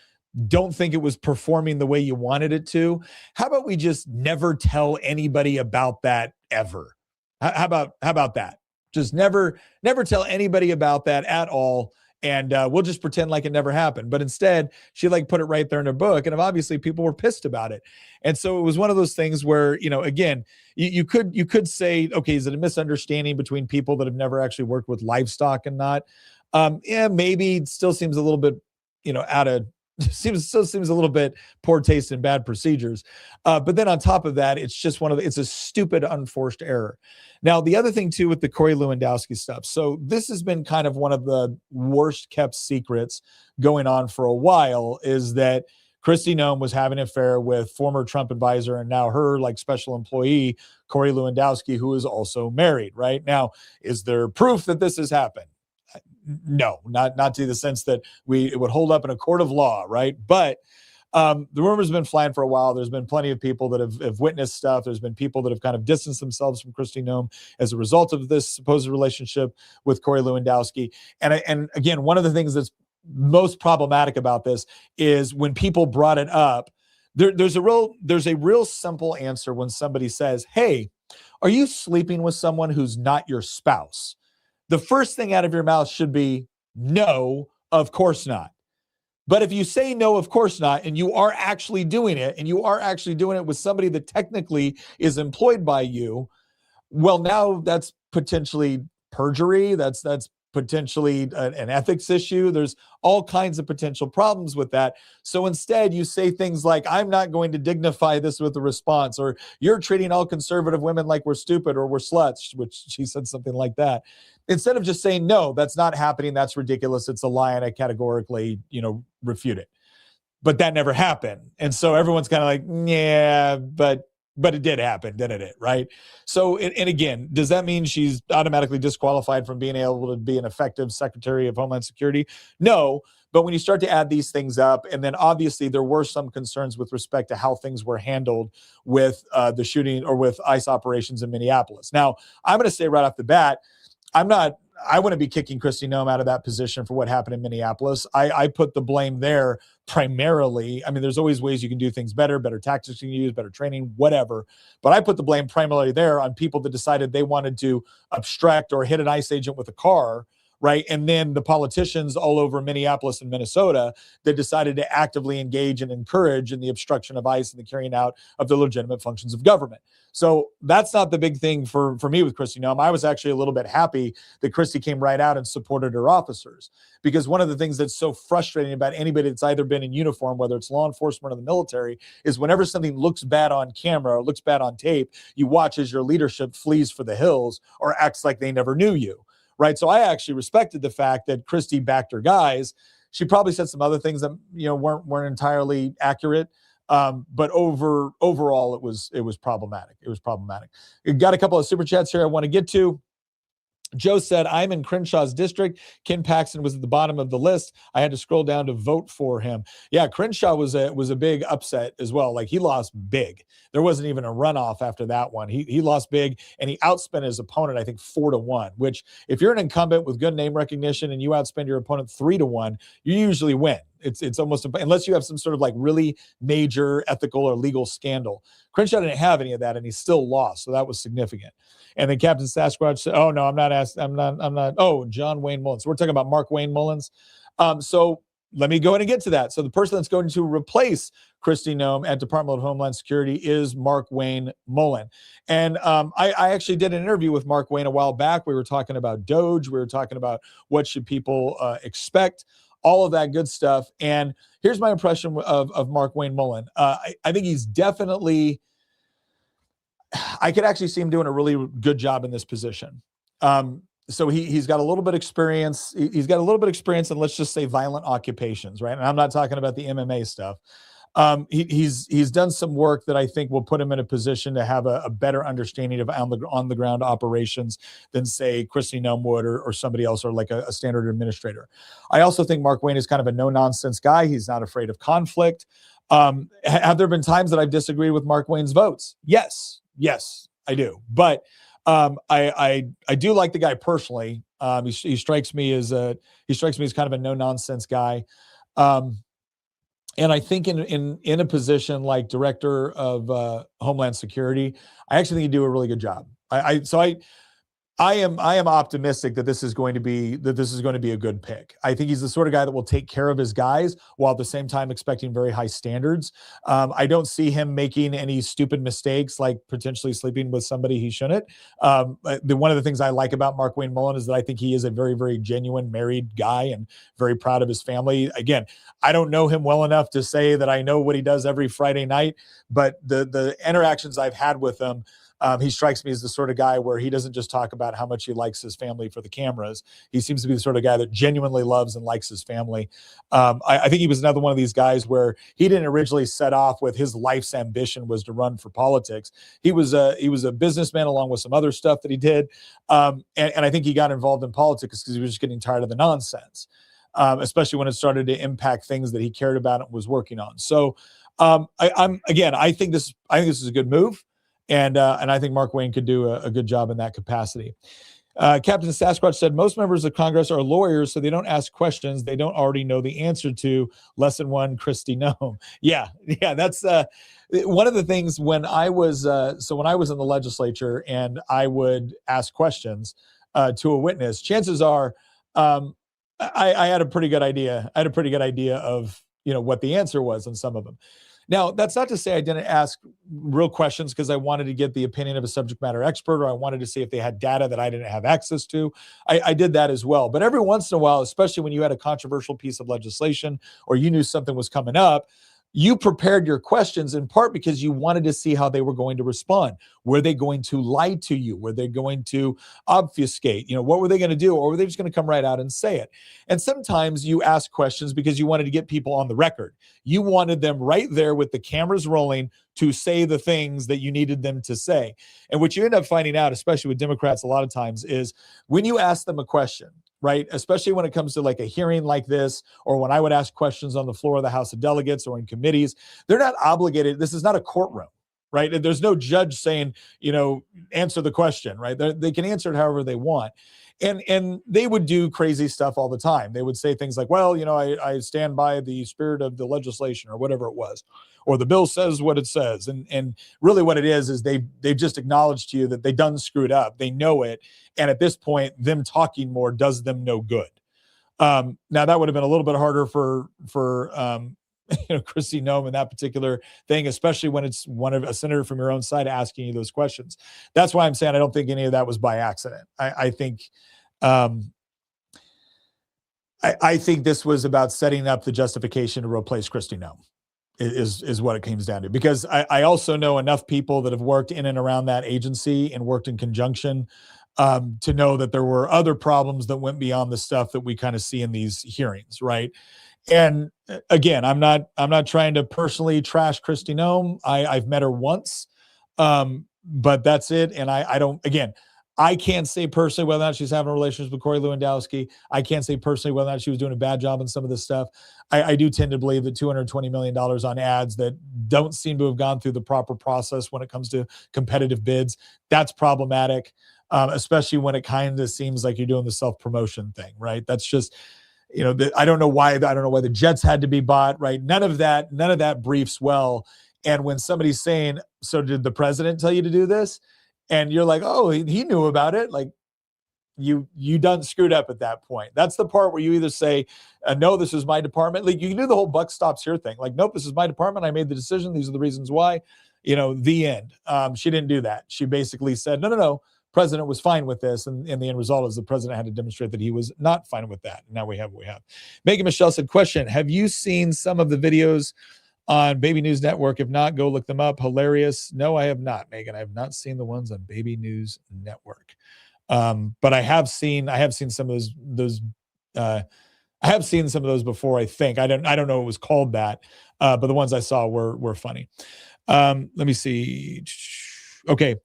don't think it was performing the way you wanted it to, how about we just never tell anybody about that ever? How about that? Just never tell anybody about that at all. And we'll just pretend like it never happened. But instead, she put it right there in her book. And obviously people were pissed about it. And so it was one of those things where, again, you could say, okay, is it a misunderstanding between people that have never actually worked with livestock and not? Yeah, maybe it still seems a little bit, still seems a little bit poor taste and bad procedures. But then on top of that, it's just it's a stupid, unforced error. Now, the other thing too with the Corey Lewandowski stuff. So this has been kind of one of the worst kept secrets going on for a while, is that Kristi Noem was having an affair with former Trump advisor and now her special employee, Corey Lewandowski, who is also married, right? Now, is there proof that this has happened? No, not to the sense that it would hold up in a court of law, right? But the rumor's been flying for a while. There's been plenty of people that have witnessed stuff. There's been people that have kind of distanced themselves from Kristi Noem as a result of this supposed relationship with Corey Lewandowski. And again, one of the things that's most problematic about this is when people brought it up, there's a real simple answer when somebody says, hey, are you sleeping with someone who's not your spouse? The first thing out of your mouth should be, no, of course not. But if you say no, of course not, and you are actually doing it, and you are actually doing it with somebody that technically is employed by you, well, now that's potentially perjury. That's potentially an ethics issue. There's all kinds of potential problems with that. So instead, you say things like, I'm not going to dignify this with a response, or you're treating all conservative women like we're stupid or we're sluts, which she said something like that. Instead of just saying, no, that's not happening, that's ridiculous, it's a lie, and I categorically, refute it. But that never happened. And so everyone's kind of like, yeah, but it did happen, didn't it? Right? So, and again, does that mean she's automatically disqualified from being able to be an effective Secretary of Homeland Security? No. But when you start to add these things up, and then obviously there were some concerns with respect to how things were handled with the shooting or with ICE operations in Minneapolis. Now, I'm going to say right off the bat, I wouldn't be kicking Kristi Noem out of that position for what happened in Minneapolis. I put the blame there primarily. I mean, there's always ways you can do things better tactics you can use, better training, whatever. But I put the blame primarily there on people that decided they wanted to obstruct or hit an ICE agent with a car, right? And then the politicians all over Minneapolis and Minnesota that decided to actively engage and encourage in the obstruction of ICE and the carrying out of the legitimate functions of government. So that's not the big thing for me with Kristi Noem. I was actually a little bit happy that Kristi came right out and supported her officers, because one of the things that's so frustrating about anybody that's either been in uniform, whether it's law enforcement or the military, is whenever something looks bad on camera or looks bad on tape, you watch as your leadership flees for the hills or acts like they never knew you, right? So I actually respected the fact that Kristi backed her guys. She probably said some other things that weren't entirely accurate. But overall, it was problematic. It was problematic. We got a couple of super chats here I want to get to. Joe said, I'm in Crenshaw's district. Ken Paxton was at the bottom of the list. I had to scroll down to vote for him. Yeah, Crenshaw was a big upset as well. Like, he lost big. There wasn't even a runoff after that one. He lost big, and he outspent his opponent, I think, 4-1, which if you're an incumbent with good name recognition and you outspend your opponent 3-1, you usually win. It's almost, unless you have some sort of like really major ethical or legal scandal. Crenshaw didn't have any of that, and he still lost. So that was significant. And then Captain Sasquatch said, oh, no, I'm not. Oh, John Wayne Mullins. So we're talking about Mark Wayne Mullins. So let me go ahead and get to that. So the person that's going to replace Kristi Noem at Department of Homeland Security is Mark Wayne Mullen. And I actually did an interview with Mark Wayne a while back. We were talking about DOGE. We were talking about what should people expect, all of that good stuff. And here's my impression of Mark Wayne Mullen. I think he's definitely, I could actually see him doing a really good job in this position. So he's got a little bit of experience. He's got a little bit of experience in, let's just say, violent occupations, right? And I'm not talking about the MMA stuff. He's done some work that I think will put him in a position to have a better understanding of on the ground operations than, say, Kristi Noem would or somebody else, or like a standard administrator. I also think Mark Wayne is kind of a no-nonsense guy. He's not afraid of conflict. Have there been times that I've disagreed with Mark Wayne's votes? Yes, I do. But I do like the guy personally. He strikes me as kind of a no-nonsense guy. And I think in a position like Director of Homeland Security, I actually think you do a really good job. I am optimistic that this is going to be a good pick. I think he's the sort of guy that will take care of his guys while at the same time expecting very high standards. I don't see him making any stupid mistakes, like potentially sleeping with somebody he shouldn't. One of the things I like about Mark Wayne Mullen is that I think he is a very, very genuine married guy and very proud of his family. Again, I don't know him well enough to say that I know what he does every Friday night, but the interactions I've had with him, he strikes me as the sort of guy where he doesn't just talk about how much he likes his family for the cameras. He seems to be the sort of guy that genuinely loves and likes his family. I think he was another one of these guys where he didn't originally set off with his life's ambition was to run for politics. He was a businessman along with some other stuff that he did. And I think he got involved in politics because he was just getting tired of the nonsense, especially when it started to impact things that he cared about and was working on. So I think this is a good move. And I think Mark Wayne could do a good job in that capacity. Captain Sasquatch said, most members of Congress are lawyers, so they don't ask questions they don't already know the answer to. Lesson 1, Kristi Noem. Yeah, that's one of the things when I was when I was in the legislature and I would ask questions to a witness, chances are I had a pretty good idea. I had a pretty good idea of what the answer was on some of them. Now, that's not to say I didn't ask real questions because I wanted to get the opinion of a subject matter expert, or I wanted to see if they had data that I didn't have access to. I did that as well. But every once in a while, especially when you had a controversial piece of legislation or you knew something was coming up, you prepared your questions in part because you wanted to see how they were going to respond. Were they going to lie to you? Were they going to obfuscate? What were they going to do? Or were they just going to come right out and say it? And sometimes you ask questions because you wanted to get people on the record. You wanted them right there with the cameras rolling to say the things that you needed them to say. And what you end up finding out, especially with Democrats a lot of times, is when you ask them a question, right? Especially when it comes to like a hearing like this, or when I would ask questions on the floor of the House of Delegates or in committees, they're not obligated. This is not a courtroom. right? And there's no judge saying, answer the question, right? They can answer it however they want. And they would do crazy stuff all the time. They would say things like, well, I stand by the spirit of the legislation or whatever it was, or the bill says what it says. And really what it is they've just acknowledged to you that they done screwed up. They know it. And at this point, them talking more does them no good. Now that would have been a little bit harder for Kristi Noem in that particular thing, especially when it's a senator from your own side asking you those questions. That's why I'm saying I don't think any of that was by accident. I think this was about setting up the justification to replace Kristi Noem is what it comes down to. Because I also know enough people that have worked in and around that agency and worked in conjunction to know that there were other problems that went beyond the stuff that we kind of see in these hearings, right? And again, I'm not trying to personally trash Kristi Noem. I've met her once, but that's it. And I can't say personally whether or not she's having relations with Corey Lewandowski. I can't say personally whether or not she was doing a bad job on some of this stuff. I do tend to believe that $220 million on ads that don't seem to have gone through the proper process when it comes to competitive bids, that's problematic, especially when it kind of seems like you're doing the self-promotion thing, right? That's just, I don't know why the jets had to be bought, right? None of that briefs well. And when somebody's saying, so did the president tell you to do this? And you're like, oh, he knew about it. Like you done screwed up at that point. That's the part where you either say, no, this is my department. Like you can do the whole buck stops here thing. Like, nope, this is my department. I made the decision. These are the reasons why, the end. She didn't do that. She basically said, no. President was fine with this, and the end result is the president had to demonstrate that he was not fine with that. Now we have what we have. Megan Michelle said, question, have you seen some of the videos on Baby News Network? If not, go look them up. Hilarious. No, I have not, Megan. I have not seen the ones on Baby News Network. But I have seen some of those I have seen some of those before, I think. I don't know it was called that, but the ones I saw were funny. Let me see. Okay.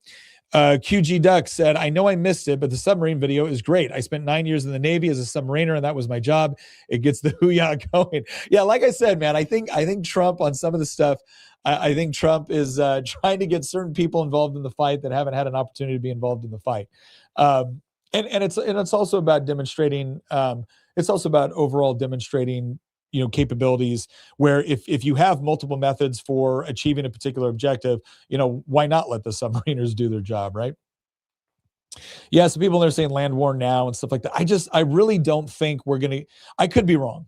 QG Duck said, I know I missed it, but the submarine video is great. I spent 9 years in the Navy as a submariner, and that was my job. It gets the hoo-yah going. Yeah, like I said, man, I think Trump on some of the stuff, I think Trump is trying to get certain people involved in the fight that haven't had an opportunity to be involved in the fight. And it's also about demonstrating, it's also about overall demonstrating capabilities where if you have multiple methods for achieving a particular objective, why not let the submariners do their job, right? Yeah, so people are saying land war now and stuff like that. I really don't think I could be wrong.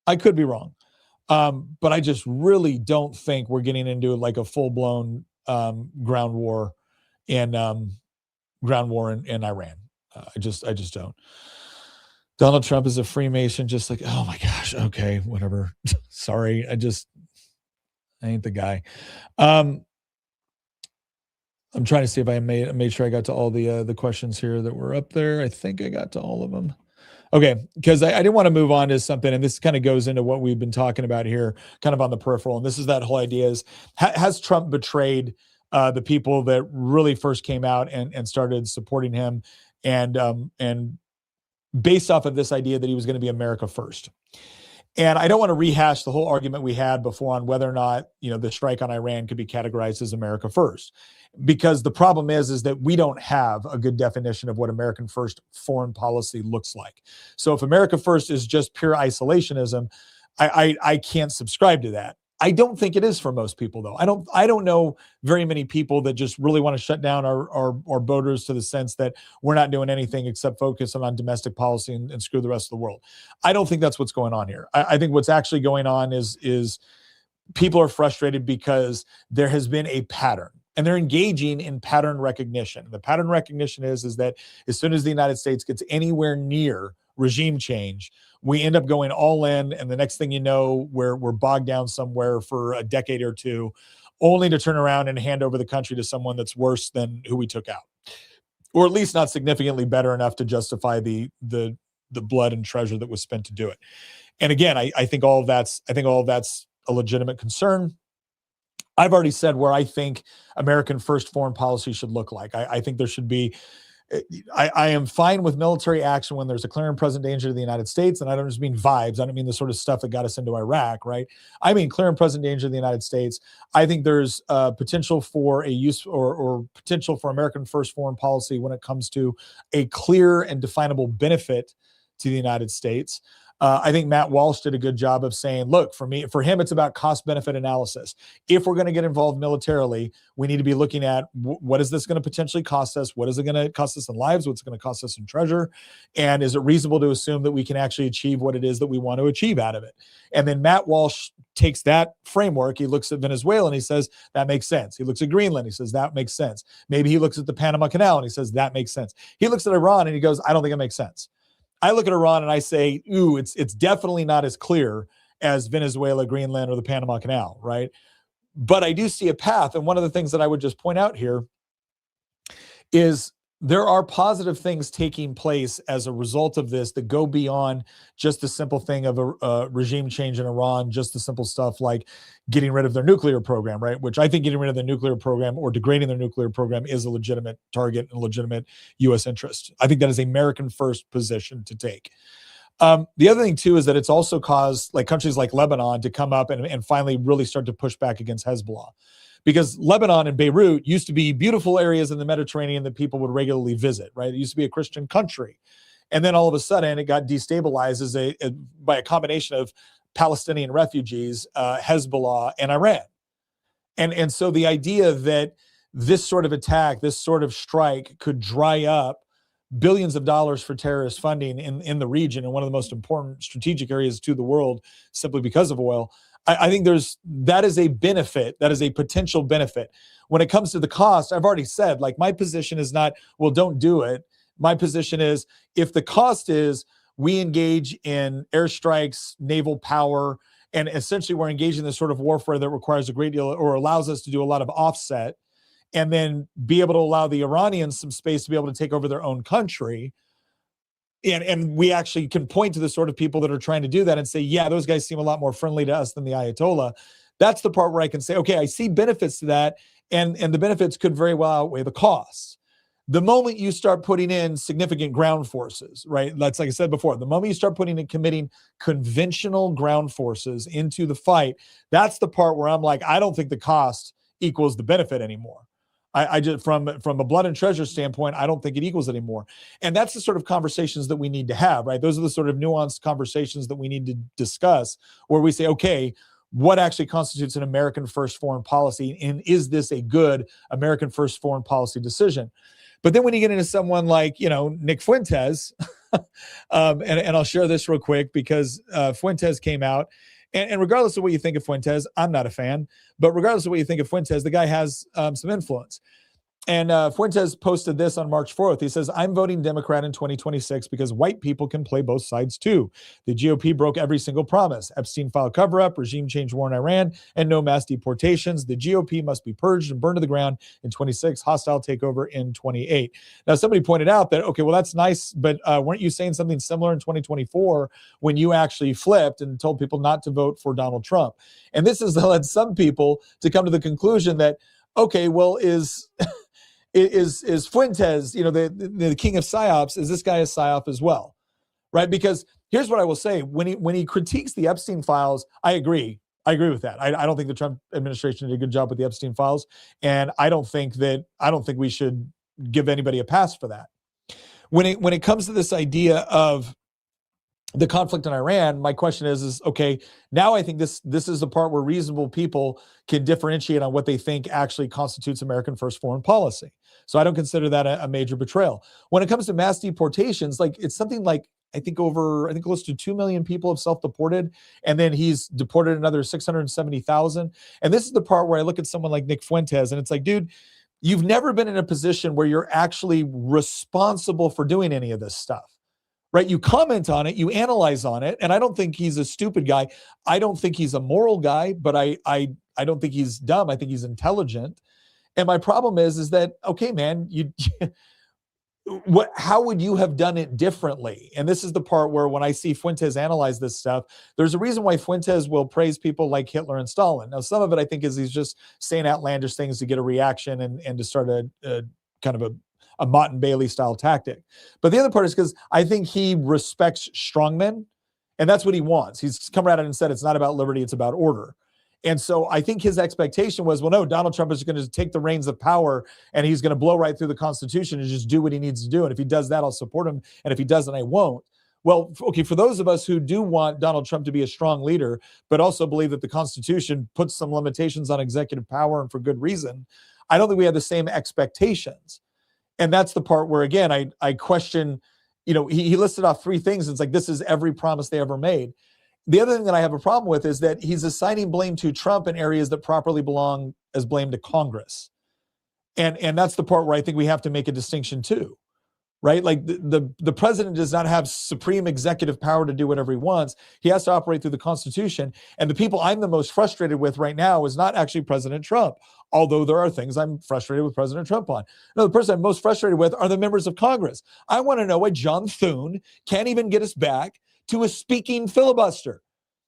But I just really don't think we're getting into like a full-blown ground war in Iran. I just don't. Donald Trump is a Freemason, just like, oh my gosh, okay, whatever. Sorry, I ain't the guy. I'm trying to see if I made sure I got to all the questions here that were up there. I think I got to all of them. Okay, because I didn't want to move on to something, and this kind of goes into what we've been talking about here, kind of on the peripheral, and this is that whole idea is, has Trump betrayed the people that really first came out and started supporting him, and based off of this idea that he was going to be America first. And I don't want to rehash the whole argument we had before on whether or not, the strike on Iran could be categorized as America first, because the problem is that we don't have a good definition of what American first foreign policy looks like. So if America first is just pure isolationism, I can't subscribe to that. I don't think it is for most people, though. I don't know very many people that just really want to shut down our borders to the sense that we're not doing anything except focus on domestic policy and screw the rest of the world. I don't think that's what's going on here. I think what's actually going on is people are frustrated because there has been a pattern, and they're engaging in pattern recognition. And the pattern recognition is that as soon as the United States gets anywhere near regime change, we end up going all in, and the next thing you know, we're bogged down somewhere for a decade or two, only to turn around and hand over the country to someone that's worse than who we took out, or at least not significantly better enough to justify the blood and treasure that was spent to do it. And again, I think all of that's a legitimate concern. I've already said where I think American first foreign policy should look like. I think there should be I am fine with military action when there's a clear and present danger to the United States. And I don't just mean vibes. I don't mean the sort of stuff that got us into Iraq, right? I mean clear and present danger to the United States. I think there's potential for a use or potential for American first foreign policy when it comes to a clear and definable benefit to the United States. I think Matt Walsh did a good job of saying, look, for him, it's about cost benefit analysis. If we're going to get involved militarily, we need to be looking at what is this going to potentially cost us? What is it going to cost us in lives? What's it going to cost us in treasure? And is it reasonable to assume that we can actually achieve what it is that we want to achieve out of it? And then Matt Walsh takes that framework. He looks at Venezuela and he says, that makes sense. He looks at Greenland. He says, that makes sense. Maybe he looks at the Panama Canal and he says, that makes sense. He looks at Iran and he goes, I don't think it makes sense. I look at Iran and I say, ooh, it's definitely not as clear as Venezuela, Greenland, or the Panama Canal, right? But I do see a path. And one of the things that I would just point out here is there are positive things taking place as a result of this that go beyond just the simple thing of a regime change in Iran, just the simple stuff like getting rid of their nuclear program, right? Which I think getting rid of the nuclear program or degrading their nuclear program is a legitimate target and legitimate U.S. interest. I think that is American first position to take. The other thing, too, is that it's also caused like countries like Lebanon to come up and finally really start to push back against Hezbollah. Because Lebanon and Beirut used to be beautiful areas in the Mediterranean that people would regularly visit, right? It used to be a Christian country. And then all of a sudden it got destabilized by a combination of Palestinian refugees, Hezbollah, and Iran. And so the idea that this sort of attack, this sort of strike could dry up billions of dollars for terrorist funding in the region and one of the most important strategic areas to the world simply because of oil, I think that is a benefit. That is a potential benefit. When it comes to the cost, I've already said, like, my position is not, well, don't do it. My position is if the cost is we engage in airstrikes, naval power, and essentially we're engaging in this sort of warfare that requires a great deal or allows us to do a lot of offset and then be able to allow the Iranians some space to be able to take over their own country. And we actually can point to the sort of people that are trying to do that and say, yeah, those guys seem a lot more friendly to us than the Ayatollah. That's the part where I can say, okay, I see benefits to that. And the benefits could very well outweigh the costs. The moment you start putting in significant ground forces, right? That's like I said before, the moment you start committing conventional ground forces into the fight, that's the part where I'm like, I don't think the cost equals the benefit anymore. I just from a blood and treasure standpoint, I don't think it equals anymore. And that's the sort of conversations that we need to have, right? Those are the sort of nuanced conversations that we need to discuss where we say, okay, what actually constitutes an American first foreign policy? And is this a good American first foreign policy decision? But then when you get into someone like, Nick Fuentes, and I'll share this real quick because Fuentes came out. And regardless of what you think of Fuentes, I'm not a fan, but regardless of what you think of Fuentes, the guy has some influence. And Fuentes posted this on March 4th. He says, I'm voting Democrat in 2026 because white people can play both sides too. The GOP broke every single promise. Epstein file cover-up, regime change war in Iran, and no mass deportations. The GOP must be purged and burned to the ground in 26, hostile takeover in 28. Now, somebody pointed out that, okay, well, that's nice, but weren't you saying something similar in 2024 when you actually flipped and told people not to vote for Donald Trump? And this has led some people to come to the conclusion that, okay, well, is Fuentes, the king of psyops, is this guy a psyop as well, right? Because here's what I will say: when he critiques the Epstein files, I agree with that. I don't think the Trump administration did a good job with the Epstein files, and I don't think we should give anybody a pass for that. When it comes to this idea of the conflict in Iran, my question is okay, now I think this is the part where reasonable people can differentiate on what they think actually constitutes American first foreign policy. So I don't consider that a major betrayal. When it comes to mass deportations, like it's something like I think close to 2 million people have self-deported, and then he's deported another 670,000. And this is the part where I look at someone like Nick Fuentes and it's like, dude, you've never been in a position where you're actually responsible for doing any of this stuff. Right? You comment on it, you analyze on it, and I don't think he's a stupid guy. I don't think he's a moral guy, but I don't think he's dumb. I think he's intelligent. And my problem is that, okay, man, how would you have done it differently? And this is the part where when I see Fuentes analyze this stuff, there's a reason why Fuentes will praise people like Hitler and Stalin. Now, some of it I think is he's just saying outlandish things to get a reaction and to start a kind of a Mott and Bailey style tactic. But the other part is because I think he respects strongmen, and that's what he wants. He's come around and said it's not about liberty, it's about order. And so I think his expectation was, well, no, Donald Trump is going to take the reins of power and he's going to blow right through the Constitution and just do what he needs to do. And if he does that, I'll support him. And if he doesn't, I won't. Well, okay, for those of us who do want Donald Trump to be a strong leader, but also believe that the Constitution puts some limitations on executive power and for good reason, I don't think we have the same expectations. And that's the part where, again, I question, he listed off 3 things. And it's like, this is every promise they ever made. The other thing that I have a problem with is that he's assigning blame to Trump in areas that properly belong as blame to Congress. And that's the part where I think we have to make a distinction too, right? Like the president does not have supreme executive power to do whatever he wants. He has to operate through the Constitution. And the people I'm the most frustrated with right now is not actually President Trump, although there are things I'm frustrated with President Trump on. No, the person I'm most frustrated with are the members of Congress. I want to know why John Thune can't even get us back to a speaking filibuster.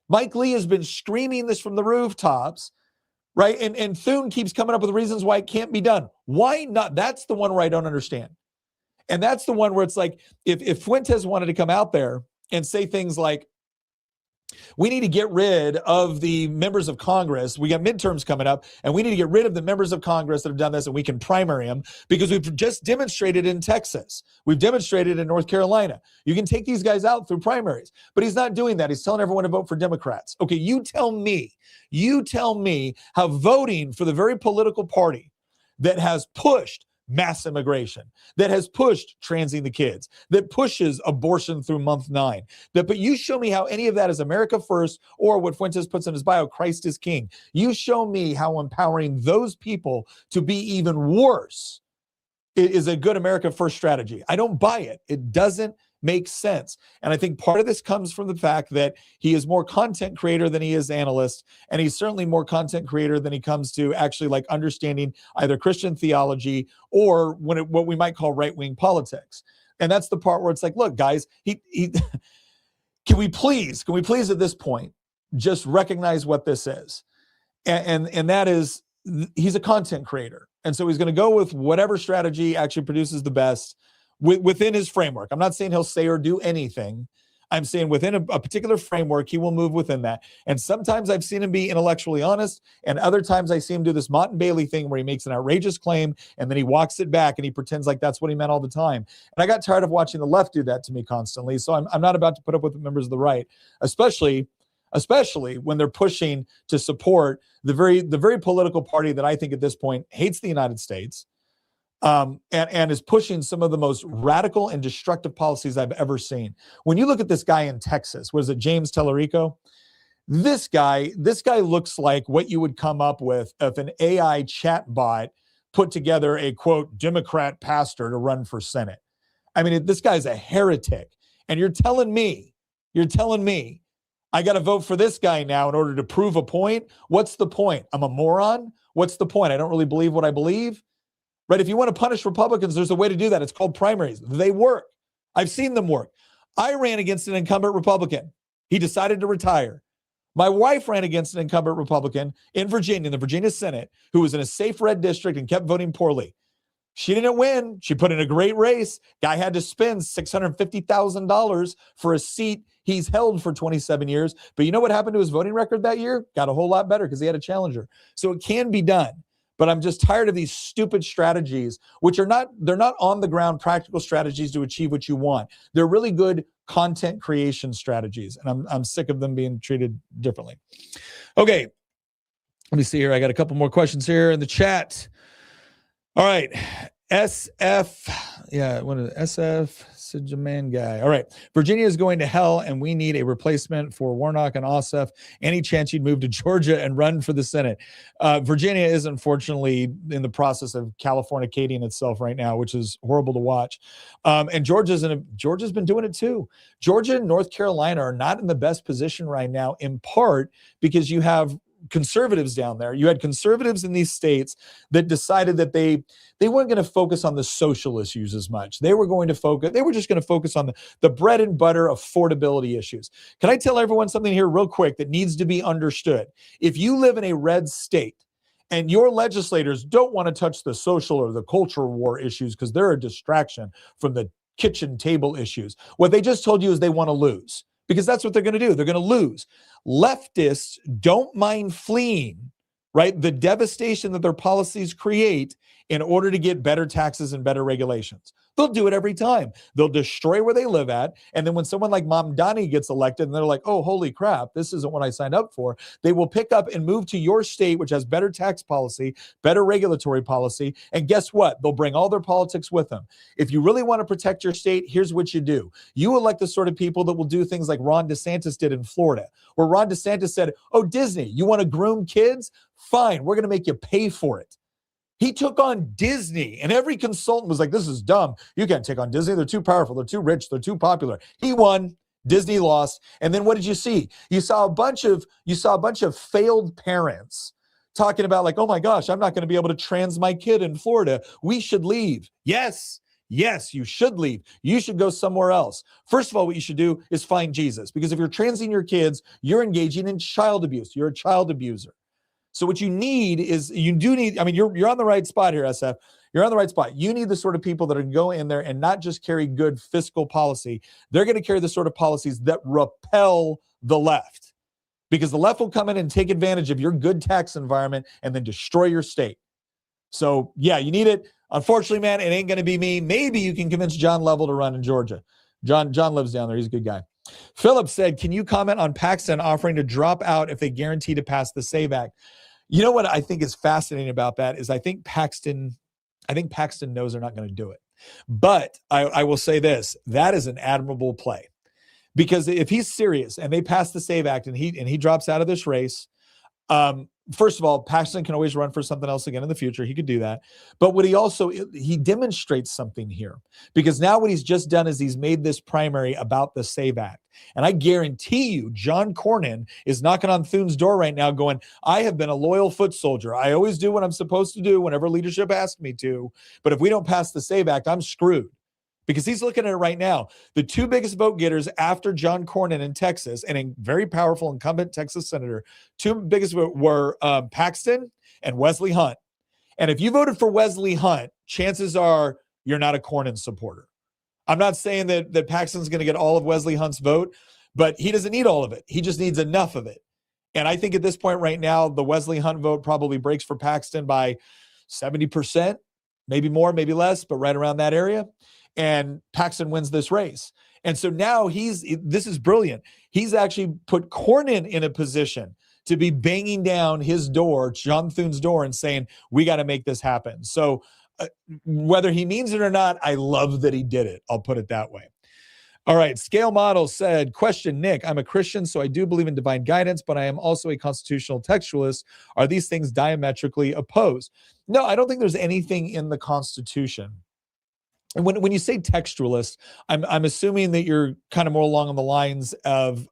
Mike Lee has been screaming this from the rooftops, right? And Thune keeps coming up with reasons why it can't be done. Why not? That's the one where I don't understand. And that's the one where it's like, if Fuentes wanted to come out there and say things like, we need to get rid of the members of Congress. We got midterms coming up, and we need to get rid of the members of Congress that have done this, and we can primary them because we've just demonstrated in Texas. We've demonstrated in North Carolina. You can take these guys out through primaries. But he's not doing that. He's telling everyone to vote for Democrats. Okay, you tell me how voting for the very political party that has pushed mass immigration, that has pushed transing the kids, that pushes abortion through month 9. But you show me how any of that is America first, or what Fuentes puts in his bio, Christ is king. You show me how empowering those people to be even worse is a good America first strategy. I don't buy it. It doesn't make sense. And I think part of this comes from the fact that he is more content creator than he is analyst. And he's certainly more content creator than he comes to actually like understanding either Christian theology or what we might call right-wing politics. And that's the part where it's like, look, guys, can we please at this point just recognize what this is? And that is, he's a content creator. And so he's going to go with whatever strategy actually produces the best within his framework. I'm not saying he'll say or do anything. I'm saying within a particular framework, he will move within that. And sometimes I've seen him be intellectually honest, and other times I see him do this Mott and Bailey thing where he makes an outrageous claim and then he walks it back and he pretends like that's what he meant all the time. And I got tired of watching the left do that to me constantly. So I'm not about to put up with the members of the right, especially when they're pushing to support the very political party that I think at this point hates the United States, and is pushing some of the most radical and destructive policies I've ever seen. When you look at this guy in Texas, was it James Tellerico? This guy looks like what you would come up with if an AI chatbot put together a, quote, Democrat pastor to run for Senate. I mean, this guy's a heretic. And you're telling me I got to vote for this guy now in order to prove a point? What's the point? I'm a moron? What's the point? I don't really believe what I believe? Right? If you want to punish Republicans, there's a way to do that. It's called primaries. They work. I've seen them work. I ran against an incumbent Republican. He decided to retire. My wife ran against an incumbent Republican in Virginia, in the Virginia Senate, who was in a safe red district and kept voting poorly. She didn't win. She put in a great race. Guy had to spend $650,000 for a seat he's held for 27 years. But you know what happened to his voting record that year? Got a whole lot better because he had a challenger. So it can be done. But I'm just tired of these stupid strategies, which they're not on the ground practical strategies to achieve what you want. They're really good content creation strategies. And I'm sick of them being treated differently. Okay. Let me see here. I got a couple more questions here in the chat. All right. SF. Yeah. What is it? SF Sijaman guy. All right. Virginia is going to hell and we need a replacement for Warnock and Ossoff. Any chance you'd move to Georgia and run for the Senate? Virginia is unfortunately in the process of Californicating itself right now, which is horrible to watch. And Georgia's been doing it too. Georgia and North Carolina are not in the best position right now, in part because you have conservatives down there. You had conservatives in these states that decided that they weren't going to focus on the social issues as much. They were just going to focus on the bread and butter affordability issues. Can I tell everyone something here real quick that needs to be understood? If you live in a red state And your legislators don't want to touch the social or the cultural war issues because they're a distraction from the kitchen table issues. What they just told you is they want to lose, because that's what they're going to do. They're going to lose. Leftists don't mind fleeing, right, the devastation that their policies create in order to get better taxes and better regulations. They'll do it every time. They'll destroy where they live at. And then when someone like Mamdani gets elected and they're like, oh, holy crap, this isn't what I signed up for, they will pick up and move to your state, which has better tax policy, better regulatory policy. And guess what? They'll bring all their politics with them. If you really want to protect your state, here's what you do. You elect the sort of people that will do things like Ron DeSantis did in Florida, where Ron DeSantis said, oh, Disney, you want to groom kids? Fine, we're going to make you pay for it. He took on Disney, and every consultant was like, this is dumb. You can't take on Disney. They're too powerful. They're too rich. They're too popular. He won. Disney lost. And then what did you see? You saw a bunch of failed parents talking about like, oh my gosh, I'm not going to be able to trans my kid in Florida. We should leave. Yes, you should leave. You should go somewhere else. First of all, what you should do is find Jesus, because if you're transing your kids, you're engaging in child abuse. You're a child abuser. So what you need is, you're on the right spot here, SF. You're on the right spot. You need the sort of people that are going to go in there and not just carry good fiscal policy. They're going to carry the sort of policies that repel the left, because the left will come in and take advantage of your good tax environment and then destroy your state. So yeah, you need it. Unfortunately, man, it ain't going to be me. Maybe you can convince John Lovell to run in Georgia. John lives down there. He's a good guy. Philip said, can you comment on Pakistan offering to drop out if they guarantee to pass the SAVE Act? You know what I think is fascinating about that is I think Paxton knows they're not going to do it. But I will say this, that is an admirable play. Because if he's serious and they pass the SAVE Act and he drops out of this race, first of all, Paxton can always run for something else again in the future. He could do that. But what he demonstrates something here, because now what he's just done is he's made this primary about the SAVE Act. And I guarantee you, John Cornyn is knocking on Thune's door right now going, I have been a loyal foot soldier. I always do what I'm supposed to do whenever leadership asks me to. But if we don't pass the SAVE Act, I'm screwed. Because he's looking at it right now. The two biggest vote getters after John Cornyn in Texas, and a very powerful incumbent Texas senator, two biggest were Paxton and Wesley Hunt. And if you voted for Wesley Hunt, chances are you're not a Cornyn supporter. I'm not saying that Paxton's going to get all of Wesley Hunt's vote, but he doesn't need all of it. He just needs enough of it. And I think at this point right now, the Wesley Hunt vote probably breaks for Paxton by 70%, maybe more, maybe less, but right around that area. And Paxton wins this race. And so now this is brilliant. He's actually put Cornyn in a position to be banging down his door, John Thune's door, and saying, we got to make this happen. So whether he means it or not, I love that he did it. I'll put it that way. All right. Scale Model said, question, Nick, I'm a Christian, so I do believe in divine guidance, but I am also a constitutional textualist. Are these things diametrically opposed? No, I don't think there's anything in the Constitution. And when you say textualist, I'm assuming that you're kind of more along the lines of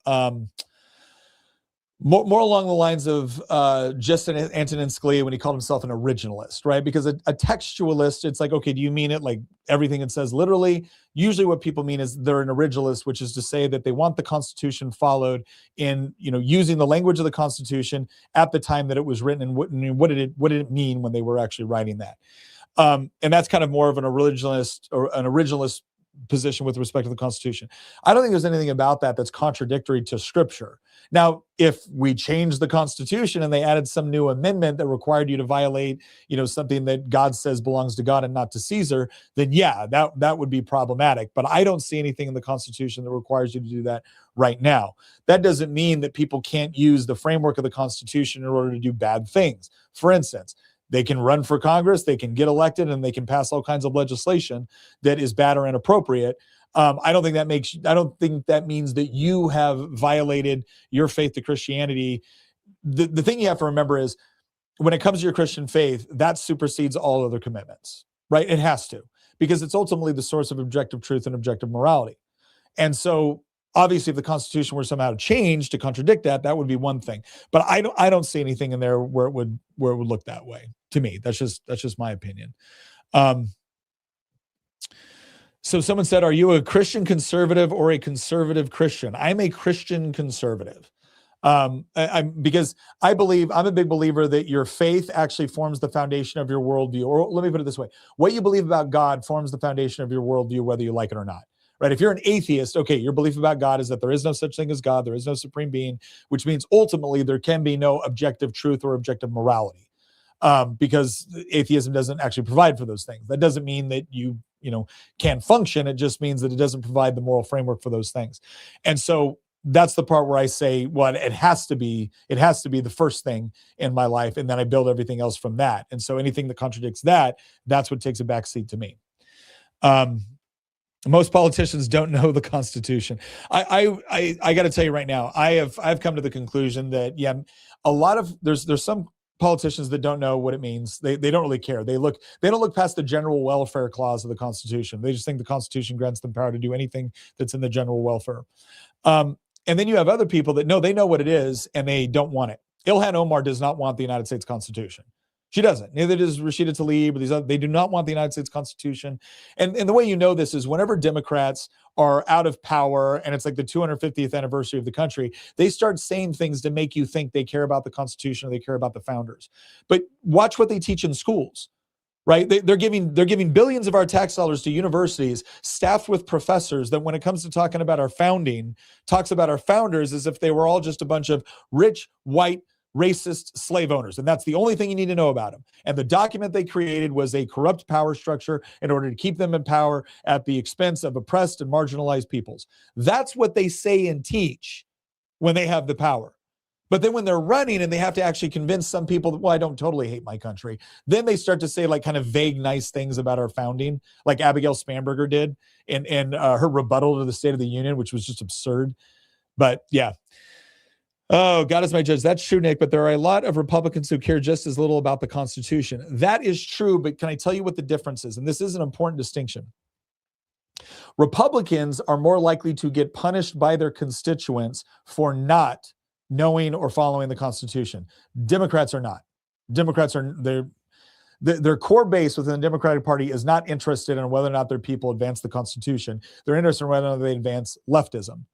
Justin Antonin Scalia when he called himself an originalist, right? Because a textualist, it's like, okay, do you mean it like everything it says literally? Usually what people mean is they're an originalist, which is to say that they want the Constitution followed in, using the language of the Constitution at the time that it was written, and what did it mean when they were actually writing that. And that's kind of more of an originalist position with respect to the Constitution. I don't think there's anything about that that's contradictory to Scripture. Now, if we changed the Constitution and they added some new amendment that required you to violate, something that God says belongs to God and not to Caesar, then yeah, that would be problematic. But I don't see anything in the Constitution that requires you to do that right now. That doesn't mean that people can't use the framework of the Constitution in order to do bad things. For instance, they can run for Congress, they can get elected, and they can pass all kinds of legislation that is bad or inappropriate. I don't think that means that you have violated your faith to Christianity. The thing you have to remember is when it comes to your Christian faith, that supersedes all other commitments, right? It has to, because it's ultimately the source of objective truth and objective morality. And so obviously, if the Constitution were somehow to change to contradict that would be one thing. But I don't see anything in there where it would look that way to me. That's just my opinion. So someone said, "Are you a Christian conservative or a conservative Christian?" I'm a Christian conservative. Because I believe, I'm a big believer that your faith actually forms the foundation of your worldview. Or let me put it this way. What you believe about God forms the foundation of your worldview, whether you like it or not. Right? If you're an atheist, okay, your belief about God is that there is no such thing as God, there is no supreme being, which means ultimately there can be no objective truth or objective morality, because atheism doesn't actually provide for those things. That doesn't mean that you can't function. It just means that it doesn't provide the moral framework for those things. And so that's the part where I say, well, it has to be the first thing in my life, and then I build everything else from that. And so anything that contradicts that, that's what takes a backseat to me. Most politicians don't know the Constitution. I got to tell you right now, I've come to the conclusion that a lot of there's some politicians that don't know what it means. They don't really care. They don't look past the general welfare clause of the Constitution. They just think the Constitution grants them power to do anything that's in the general welfare. And then you have other people that they know what it is and they don't want it. Ilhan Omar does not want the United States Constitution. She doesn't. Neither does Rashida Tlaib or these other. They do not want the United States Constitution. And the way you know this is whenever Democrats are out of power and it's like the 250th anniversary of the country, they start saying things to make you think they care about the Constitution or they care about the founders. But watch what they teach in schools, right? They're giving billions of our tax dollars to universities staffed with professors that when it comes to talking about our founding, talks about our founders as if they were all just a bunch of rich, white, racist slave owners. And that's the only thing you need to know about them. And the document they created was a corrupt power structure in order to keep them in power at the expense of oppressed and marginalized peoples. That's what they say and teach when they have the power. But then when they're running and they have to actually convince some people that, well, I don't totally hate my country, then they start to say like kind of vague, nice things about our founding, like Abigail Spanberger did in her rebuttal to the State of the Union, which was just absurd. But yeah. Oh, God is my judge. That's true, Nick, but there are a lot of Republicans who care just as little about the Constitution. That is true, but can I tell you what the difference is? And this is an important distinction. Republicans are more likely to get punished by their constituents for not knowing or following the Constitution. Democrats are not. Democrats are, their core base within the Democratic Party is not interested in whether or not their people advance the Constitution. They're interested in whether or not they advance leftism.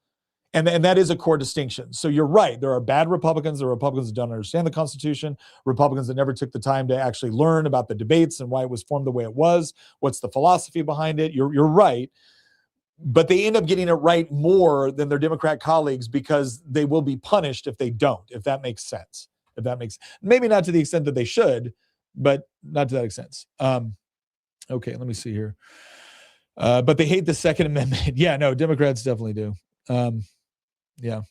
And that is a core distinction. So you're right. There are bad Republicans. There are Republicans that don't understand the Constitution, Republicans that never took the time to actually learn about the debates and why it was formed the way it was. What's the philosophy behind it? You're right. But they end up getting it right more than their Democrat colleagues because they will be punished if they don't, if that makes sense. Maybe not to the extent that they should, but not to that extent. Okay, let me see here. But they hate the Second Amendment. Yeah, no, Democrats definitely do. Yeah.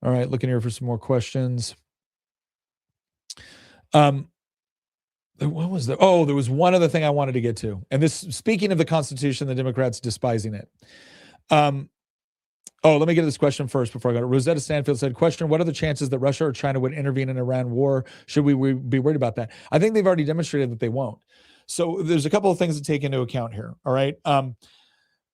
All right. Looking here for some more questions. What was there? Oh, there was one other thing I wanted to get to. And this, speaking of the Constitution, the Democrats despising it. Let me get to this question first before I go to Rosetta Stanfield said, question, what are the chances that Russia or China would intervene in Iran war? Should we be worried about that? I think they've already demonstrated that they won't. So there's a couple of things to take into account here. All right.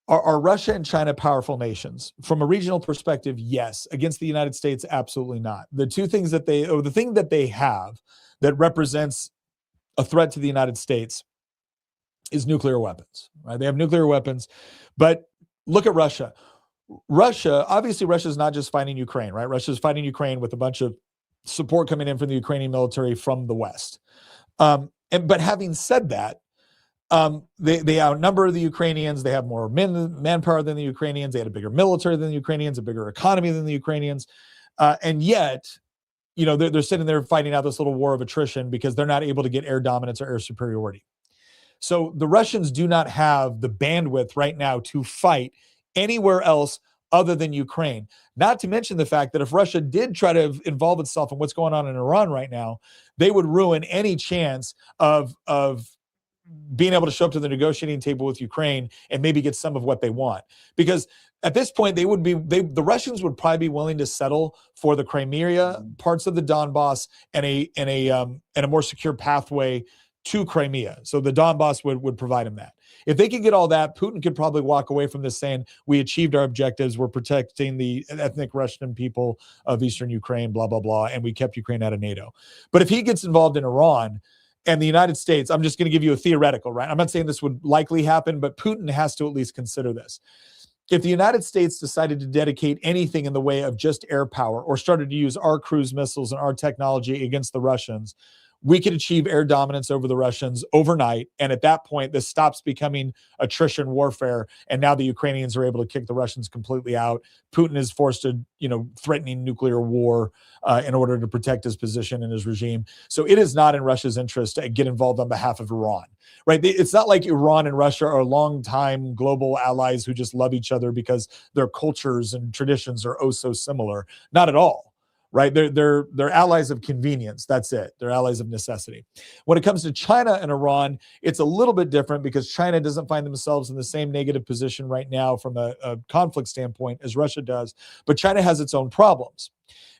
Are Russia and China powerful nations? From a regional perspective, yes. Against the United States, absolutely not. The thing that they have that represents a threat to the United States is nuclear weapons. Right? They have nuclear weapons, but look at Russia. Obviously, Russia is not just fighting Ukraine, right? Russia is fighting Ukraine with a bunch of support coming in from the Ukrainian military from the West. But having said that, they outnumber the Ukrainians. They have more manpower than the Ukrainians. They had a bigger military than the Ukrainians, a bigger economy than the Ukrainians. And yet, they're sitting there fighting out this little war of attrition because they're not able to get air dominance or air superiority. So the Russians do not have the bandwidth right now to fight anywhere else other than Ukraine. Not to mention the fact that if Russia did try to involve itself in what's going on in Iran right now, they would ruin any chance of being able to show up to the negotiating table with Ukraine and maybe get some of what they want. Because at this point, the Russians would probably be willing to settle for the Crimea, parts of the Donbass, and a more secure pathway to Crimea. So the Donbass would provide them that. If they could get all that, Putin could probably walk away from this saying, we achieved our objectives, we're protecting the ethnic Russian people of Eastern Ukraine, blah, blah, blah, and we kept Ukraine out of NATO. But if he gets involved in Iran, and the United States, I'm just going to give you a theoretical, right? I'm not saying this would likely happen, but Putin has to at least consider this. if the United States decided to dedicate anything in the way of just air power or started to use our cruise missiles and our technology against the Russians, we could achieve air dominance over the Russians overnight. And at that point, this stops becoming attrition warfare. And now the Ukrainians are able to kick the Russians completely out. Putin is forced to, threatening nuclear war in order to protect his position and his regime. So it is not in Russia's interest to get involved on behalf of Iran, right? It's not like Iran and Russia are longtime global allies who just love each other because their cultures and traditions are oh so similar. Not at all. Right? They're allies of convenience. That's it. They're allies of necessity. When it comes to China and Iran, it's a little bit different because China doesn't find themselves in the same negative position right now from a conflict standpoint as Russia does, but China has its own problems.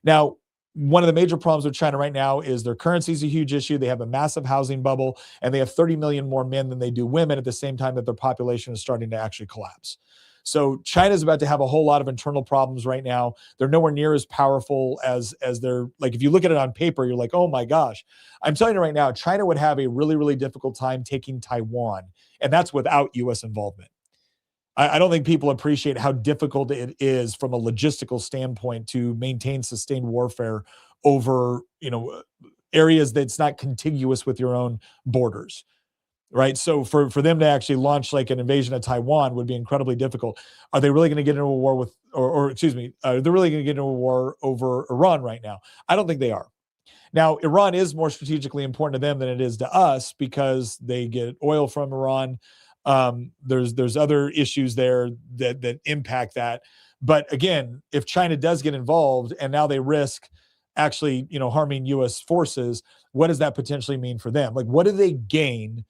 Now, one of the major problems with China right now is their currency is a huge issue. They have a massive housing bubble, and they have 30 million more men than they do women at the same time that their population is starting to actually collapse. So China's about to have a whole lot of internal problems right now. They're nowhere near as powerful as they're, like, if you look at it on paper, you're like, oh my gosh. I'm telling you right now, China would have a really, really difficult time taking Taiwan, and that's without U.S. involvement. I don't think people appreciate how difficult it is from a logistical standpoint to maintain sustained warfare over, areas that's not contiguous with your own borders. Right. So for them to actually launch like an invasion of Taiwan would be incredibly difficult. Are they really going to get into a war with, they're really going to get into a war over Iran right now? I don't think they are. Now, Iran is more strategically important to them than it is to us because they get oil from Iran. There's other issues there that impact that. But again, if China does get involved and now they risk actually, harming U.S. forces, what does that potentially mean for them? Like, what do they gain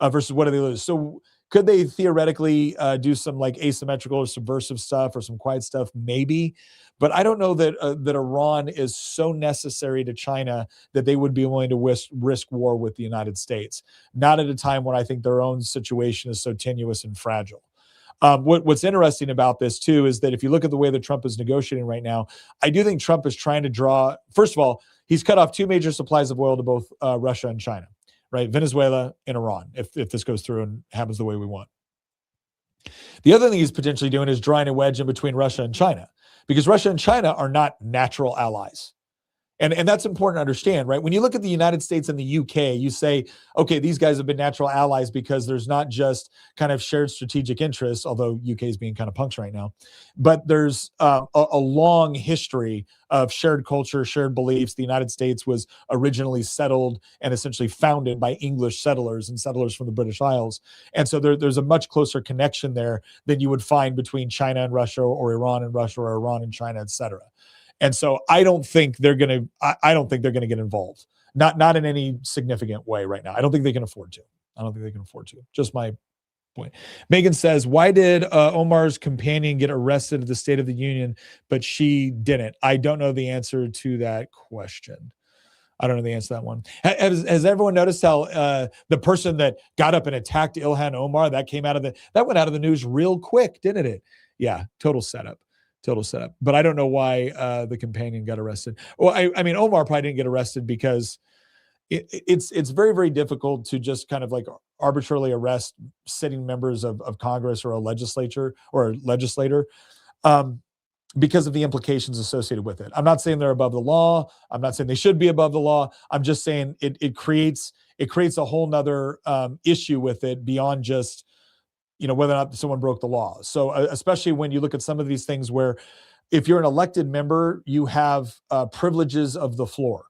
versus what do they lose? So could they theoretically do some like asymmetrical or subversive stuff or some quiet stuff? Maybe. But I don't know that Iran is so necessary to China that they would be willing to risk war with the United States. Not at a time when I think their own situation is so tenuous and fragile. What's interesting about this, too, is that if you look at the way that Trump is negotiating right now, I do think Trump is trying to draw, first of all, he's cut off two major supplies of oil to both Russia and China. Right, Venezuela and Iran, if this goes through and happens the way we want. The other thing he's potentially doing is drawing a wedge in between Russia and China, because Russia and China are not natural allies. And that's important to understand, right? When you look at the United States and the UK, you say, okay, these guys have been natural allies because there's not just kind of shared strategic interests, although UK is being kind of punks right now, but there's a long history of shared culture, shared beliefs. The United States was originally settled and essentially founded by English settlers and settlers from the British Isles. And so there's a much closer connection there than you would find between China and Russia or Iran and Russia or Iran and China, et cetera. And so I don't think they're going to get involved. Not in any significant way right now. I don't think they can afford to. Just my point. Megan says, why did Omar's companion get arrested at the State of the Union, but she didn't? I don't know the answer to that question. I don't know the answer to that one. Has everyone noticed how the person that got up and attacked Ilhan Omar, that went out of the news real quick, didn't it? Yeah, total setup. But I don't know why the companion got arrested. Well, I mean, Omar probably didn't get arrested because it's very, very difficult to just kind of like arbitrarily arrest sitting members of Congress or a legislator because of the implications associated with it. I'm not saying they're above the law. I'm not saying they should be above the law. I'm just saying it creates a whole nother issue with it beyond just whether or not someone broke the law. So especially when you look at some of these things where if you're an elected member, you have privileges of the floor.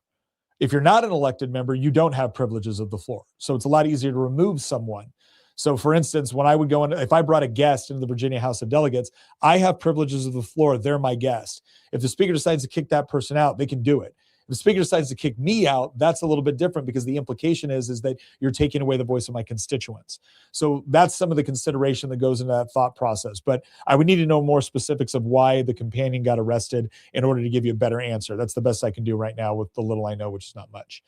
If you're not an elected member, you don't have privileges of the floor. So it's a lot easier to remove someone. So for instance, when I would go in, if I brought a guest into the Virginia House of Delegates, I have privileges of the floor. They're my guest. If the speaker decides to kick that person out, they can do it. If the speaker decides to kick me out, that's a little bit different because the implication is that you're taking away the voice of my constituents. So that's some of the consideration that goes into that thought process. But I would need to know more specifics of why the companion got arrested in order to give you a better answer. That's the best I can do right now with the little I know, which is not much.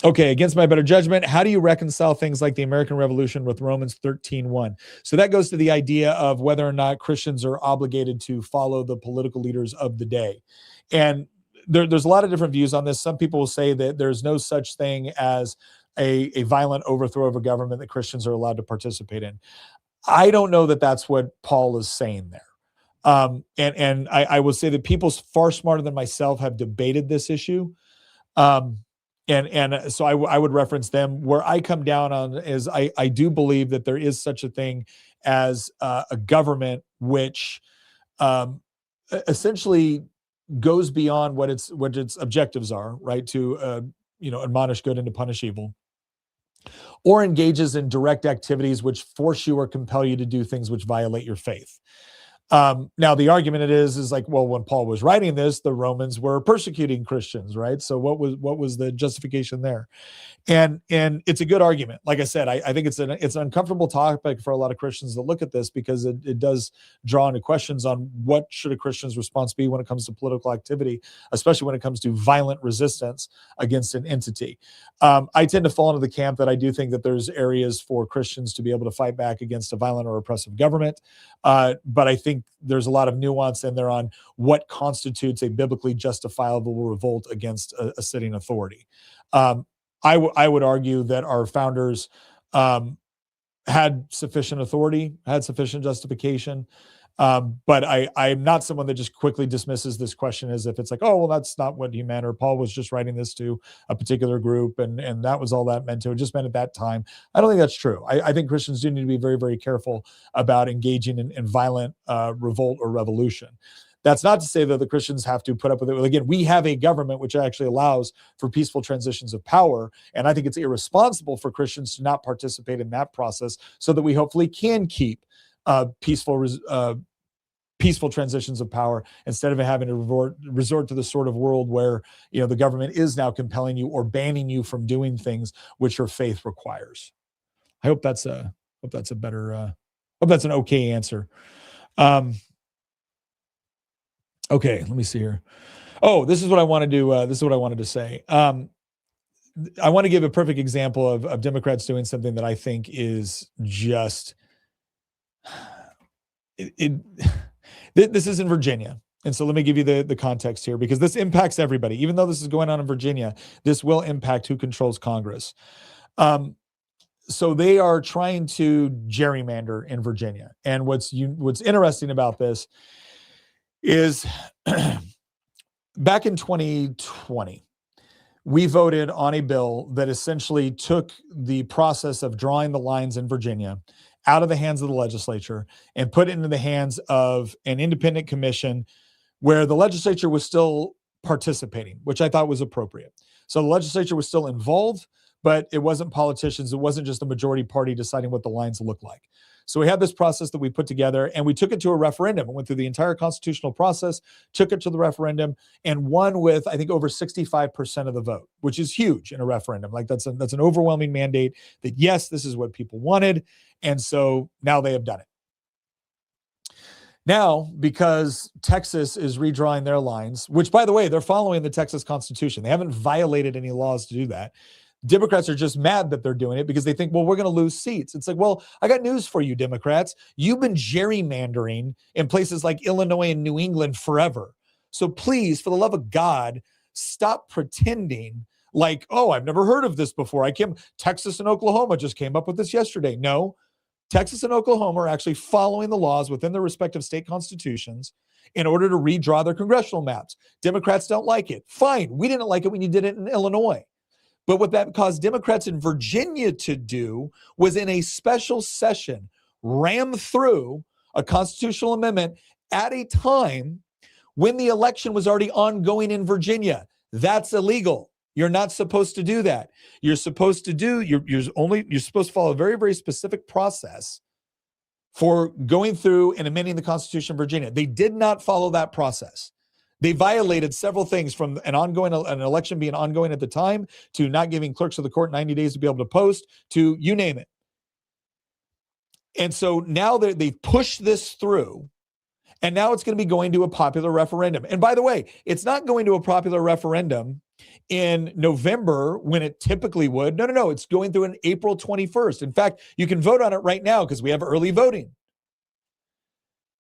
Okay, against my better judgment, how do you reconcile things like the American Revolution with Romans 13:1? So that goes to the idea of whether or not Christians are obligated to follow the political leaders of the day. And there's a lot of different views on this. Some people will say that there's no such thing as a violent overthrow of a government that Christians are allowed to participate in. I don't know that that's what Paul is saying there. And I will say that people far smarter than myself have debated this issue. And so I would reference them. Where I come down on is I do believe that there is such a thing as a government which essentially goes beyond what its objectives are, right? To admonish good and to punish evil, or engages in direct activities which force you or compel you to do things which violate your faith. Now the argument is like, well, when Paul was writing this, the Romans were persecuting Christians, right? So what was the justification there? And it's a good argument. Like I said, I think it's an uncomfortable topic for a lot of Christians to look at this, because it does draw into questions on what should a Christian's response be when it comes to political activity, especially when it comes to violent resistance against an entity. I tend to fall into the camp that I do think that there's areas for Christians to be able to fight back against a violent or oppressive government. But I think there's a lot of nuance in there on what constitutes a biblically justifiable revolt against a sitting authority. I would argue that our founders had sufficient authority, had sufficient justification. But I'm not someone that just quickly dismisses this question as if it's like, oh, well, that's not what he meant, or Paul was just writing this to a particular group, and that was all that meant to. It just meant at that time. I don't think that's true. I think Christians do need to be very, very careful about engaging in violent revolt or revolution. That's not to say that the Christians have to put up with it. Well, again, we have a government which actually allows for peaceful transitions of power. And I think it's irresponsible for Christians to not participate in that process, so that we hopefully can keep peaceful transitions of power, instead of having to resort to the sort of world where, the government is now compelling you or banning you from doing things which your faith requires. I hope that's an okay answer. Okay, let me see here. Oh, this is what I want to do. This is what I wanted to say. I want to give a perfect example of Democrats doing something that I think is just this is in Virginia. And so let me give you the context here, because this impacts everybody. Even though this is going on in Virginia, this will impact who controls Congress. So they are trying to gerrymander in Virginia. And what's interesting about this is back in 2020, we voted on a bill that essentially took the process of drawing the lines in Virginia out of the hands of the legislature and put it into the hands of an independent commission where the legislature was still participating, which I thought was appropriate. So the legislature was still involved, but it wasn't politicians. It wasn't just the majority party deciding what the lines look like. So we had this process that we put together, and we took it to a referendum. We went through the entire constitutional process, took it to the referendum, and won with, I think, over 65% of the vote, which is huge in a referendum. Like that's an overwhelming mandate that, yes, this is what people wanted. And so now they have done it. Now, because Texas is redrawing their lines, which, by the way, they're following the Texas Constitution. They haven't violated any laws to do that. Democrats are just mad that they're doing it because they think, well, we're going to lose seats. It's like, well, I got news for you, Democrats. You've been gerrymandering in places like Illinois and New England forever. So please, for the love of God, stop pretending like, oh, I've never heard of this before. Texas and Oklahoma just came up with this yesterday. No, Texas and Oklahoma are actually following the laws within their respective state constitutions in order to redraw their congressional maps. Democrats don't like it. Fine. We didn't like it when you did it in Illinois. But what that caused Democrats in Virginia to do was, in a special session, ram through a constitutional amendment at a time when the election was already ongoing in Virginia. That's illegal. You're not supposed to do that. You're supposed to follow a very, very specific process for going through and amending the Constitution of Virginia. They did not follow that process. They violated several things, from an election being ongoing at the time, to not giving clerks of the court 90 days to be able to post, to you name it. And so now they've pushed this through, and now it's going to be going to a popular referendum. And by the way, it's not going to a popular referendum in November when it typically would. No. It's going through on April 21st. In fact, you can vote on it right now because we have early voting.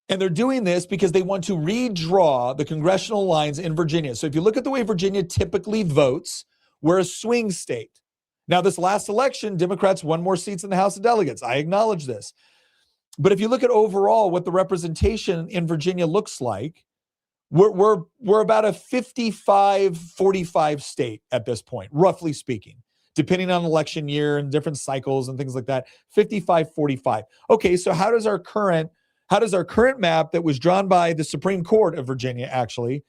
And they're doing this because they want to redraw the congressional lines in Virginia. So if you look at the way Virginia typically votes, we're a swing state. Now, this last election, Democrats won more seats in the House of Delegates. I acknowledge this. But if you look at overall what the representation in Virginia looks like, we're about a 55-45 state at this point, roughly speaking, depending on election year and different cycles and things like that. 55-45. Okay, so how does our current map that was drawn by the Supreme Court of Virginia, actually,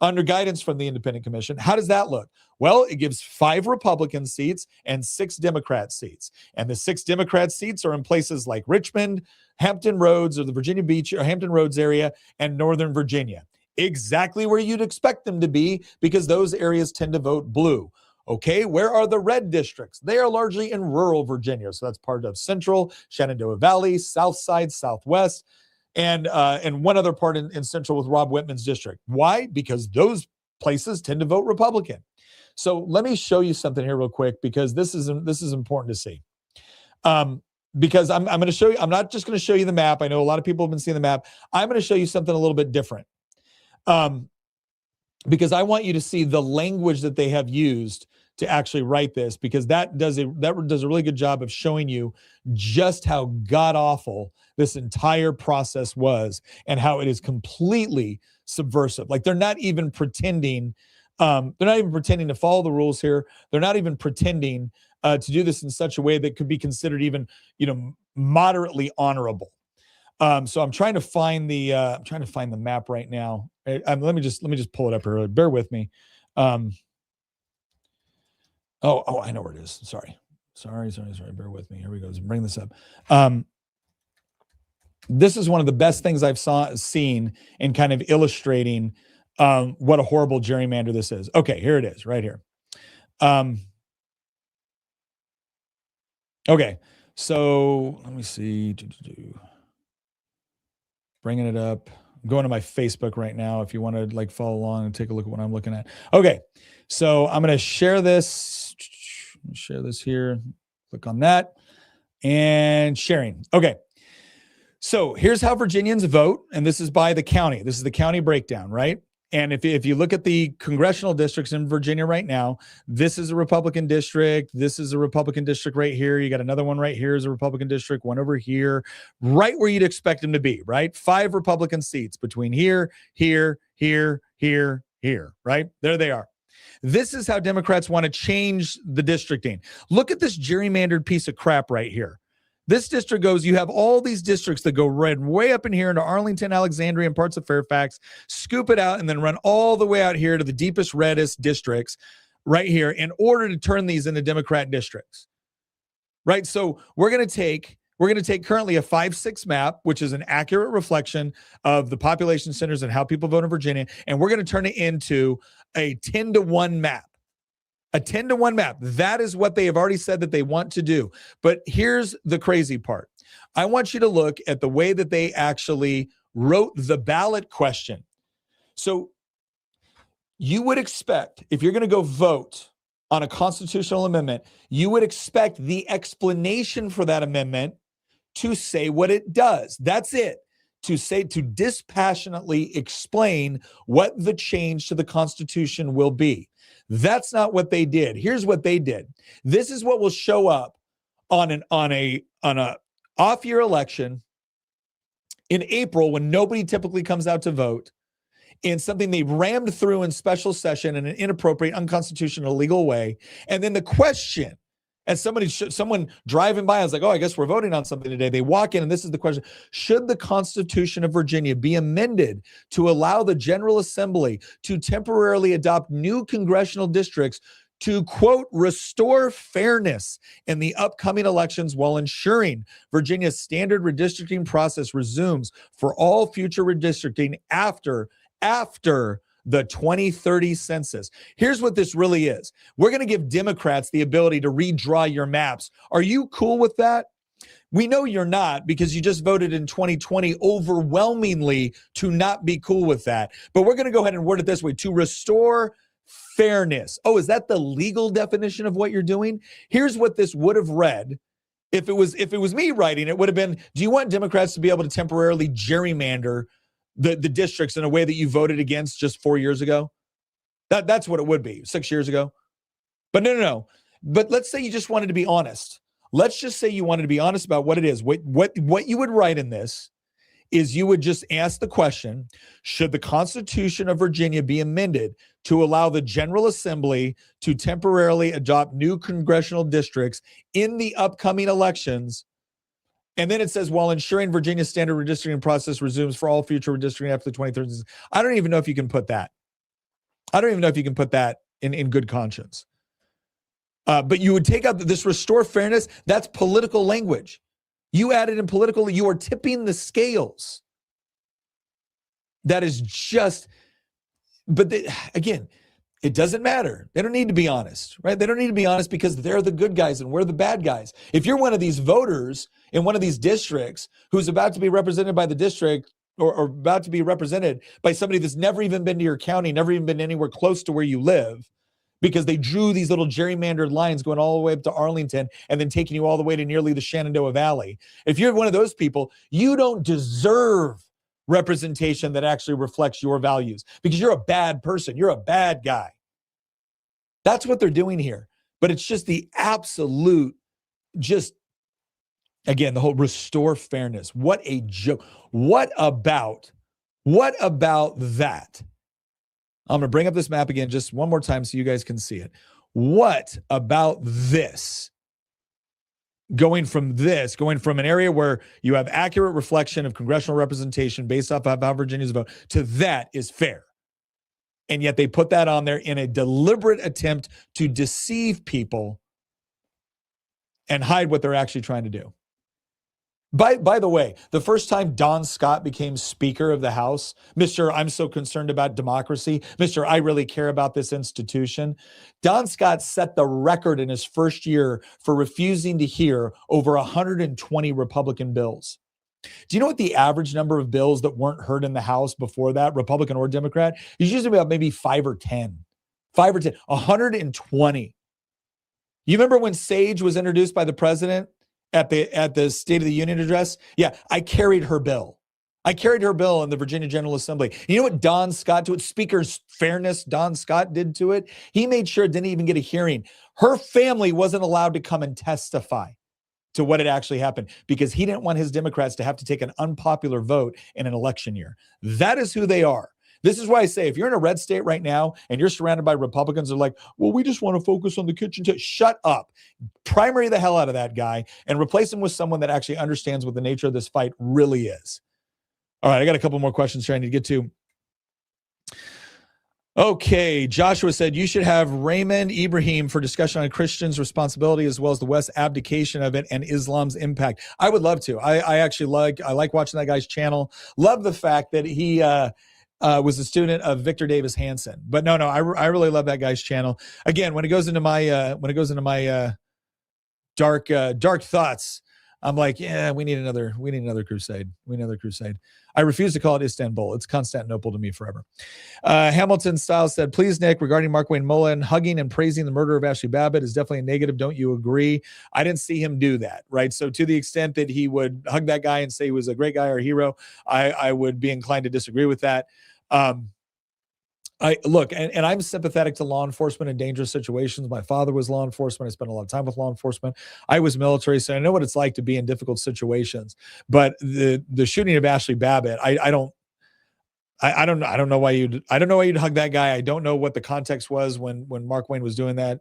under guidance from the Independent Commission, how does that look? Well, it gives 5 Republican seats and 6 Democrat seats. And the 6 Democrat seats are in places like Richmond, Hampton Roads, or the Virginia Beach or Hampton Roads area, and Northern Virginia. Exactly where you'd expect them to be, because those areas tend to vote blue. Okay, where are the red districts? They are largely in rural Virginia. So that's part of Central, Shenandoah Valley, South Side, Southwest, and one other part in Central with Rob Whitman's district. Why? Because those places tend to vote Republican. So let me show you something here real quick, because this is important to see. Because I'm going to show you, I'm not just going to show you the map. I know a lot of people have been seeing the map. I'm going to show you something a little bit different. Because I want you to see the language that they have used to actually write this, because that does a really good job of showing you just how god-awful this entire process was and how it is completely subversive. Like, they're not even pretending to follow the rules here. They're not even pretending to do this in such a way that could be considered even, moderately honorable. So I'm trying to find the map right now. Let me just pull it up here. Bear with me. Oh, I know where it is. Sorry. Bear with me. Here we go. Let's bring this up. This is one of the best things I've seen in kind of illustrating what a horrible gerrymander this is. Okay, here it is, right here. Okay, so let me see. Bringing it up. I'm going to my Facebook right now if you want to follow along and take a look at what I'm looking at. Okay, so I'm going to share this. Share this here. Click on that and sharing. Okay, so here's how Virginians vote, and this is by the county. This is the county breakdown, right? And if you look at the congressional districts in Virginia right now, this is a Republican district. This is a Republican district right here. You got another one right here is a Republican district, one over here, right where you'd expect them to be, right? 5 Republican seats between here, right? There they are. This is how Democrats want to change the districting. Look at this gerrymandered piece of crap right here. This district goes, you have all these districts that go red way up in here into Arlington, Alexandria, and parts of Fairfax, scoop it out, and then run all the way out here to the deepest, reddest districts right here in order to turn these into Democrat districts, right? So we're going to take currently a 5-6 map, which is an accurate reflection of the population centers and how people vote in Virginia, and we're going to turn it into a 10-to-1 map. A 10-to-1 map. That is what they have already said that they want to do. But here's the crazy part. I want you to look at the way that they actually wrote the ballot question. So you would expect, if you're going to go vote on a constitutional amendment, you would expect the explanation for that amendment to say what it does. That's it. To dispassionately explain what the change to the Constitution will be. That's not what they did. Here's what they did. This is what will show up on a off-year election in April when nobody typically comes out to vote, in something they rammed through in special session in an inappropriate, unconstitutional, illegal way. And then the question, and someone driving by, I was like, oh, I guess we're voting on something today. They walk in and this is the question. Should the Constitution of Virginia be amended to allow the General Assembly to temporarily adopt new congressional districts to, quote, restore fairness in the upcoming elections while ensuring Virginia's standard redistricting process resumes for all future redistricting after the 2030 census? Here's what this really is. We're going to give Democrats the ability to redraw your maps. Are you cool with that? We know you're not, because you just voted in 2020 overwhelmingly to not be cool with that. But we're going to go ahead and word it this way: to restore fairness. Oh, is that the legal definition of what you're doing? Here's what this would have read. If it was me writing, it would have been, do you want Democrats to be able to temporarily gerrymander the districts in a way that you voted against just 4 years ago? That's what it would be, 6 years ago. But no. But let's say you just wanted to be honest Let's just say you wanted to be honest about what it is. What you would write in this is you would just ask the question, should the Constitution of Virginia be amended to allow the General Assembly to temporarily adopt new congressional districts in the upcoming elections? And then it says, while ensuring Virginia's standard redistricting process resumes for all future redistricting after the 2030s. I don't even know if you can put that. I don't even know if you can put that in good conscience. But you would take out this restore fairness. That's political language. You added in political, you are tipping the scales. That is just, but again, it doesn't matter. They don't need to be honest, right? They don't need to be honest because they're the good guys and we're the bad guys. If you're one of these voters in one of these districts who's about to be represented by the district or about to be represented by somebody that's never even been to your county, never even been anywhere close to where you live, because they drew these little gerrymandered lines going all the way up to Arlington and then taking you all the way to nearly the Shenandoah Valley. If you're one of those people, you don't deserve representation that actually reflects your values because you're a bad person. You're a bad guy. That's what they're doing here. But it's just the absolute, just, again, the whole restore fairness. What a joke. What about that? I'm going to bring up this map again just one more time so you guys can see it. What about this? Going from an area where you have accurate reflection of congressional representation based off of how Virginians vote to that is fair. And yet they put that on there in a deliberate attempt to deceive people and hide what they're actually trying to do. By the way, the first time Don Scott became Speaker of the House, Mr. I'm so concerned about democracy, Mr. I really care about this institution, Don Scott set the record in his first year for refusing to hear over 120 Republican bills. Do you know what the average number of bills that weren't heard in the House before that, Republican or Democrat? It's usually about maybe 5 or 10. 120. You remember when SAGE was introduced by the president at the State of the Union address? Yeah, I carried her bill. I carried her bill in the Virginia General Assembly. You know what Don Scott, to it, Speaker's fairness, Don Scott did to it? He made sure it didn't even get a hearing. Her family wasn't allowed to come and testify to what had actually happened because he didn't want his Democrats to have to take an unpopular vote in an election year. That is who they are. This is why I say, if you're in a red state right now and you're surrounded by Republicans who are like, well, we just want to focus on the kitchen table. Shut up. Primary the hell out of that guy and replace him with someone that actually understands what the nature of this fight really is. All right, I got a couple more questions here I need to get to. Okay, Joshua said you should have Raymond Ibrahim for discussion on Christians' responsibility as well as the West's abdication of it and Islam's impact. I would love to. I like watching that guy's channel. Love the fact that he was a student of Victor Davis Hanson. But no, I really love that guy's channel. Again, when it goes into my dark thoughts, I'm like, yeah, we need another crusade. We need another crusade. I refuse to call it Istanbul. It's Constantinople to me forever. Hamilton Style said, please, Nick, regarding Markwayne Mullin, hugging and praising the murder of Ashley Babbitt is definitely a negative. Don't you agree? I didn't see him do that, right? So to the extent that he would hug that guy and say he was a great guy or a hero, I would be inclined to disagree with that. And I'm sympathetic to law enforcement in dangerous situations. My father was law enforcement. I spent a lot of time with law enforcement. I was military, so I know what it's like to be in difficult situations. But the shooting of Ashley Babbitt, I don't know why you'd hug that guy. I don't know what the context was when Markwayne was doing that.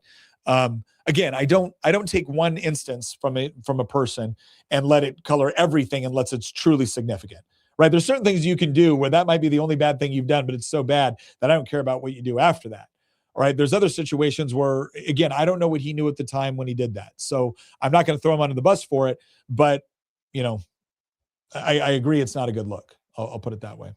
Again, I don't take one instance from a person and let it color everything unless it's truly significant. Right? There's certain things you can do where that might be the only bad thing you've done, but it's so bad that I don't care about what you do after that. All right. There's other situations where, again, I don't know what he knew at the time when he did that. So I'm not going to throw him under the bus for it, but I agree. It's not a good look. I'll put it that way.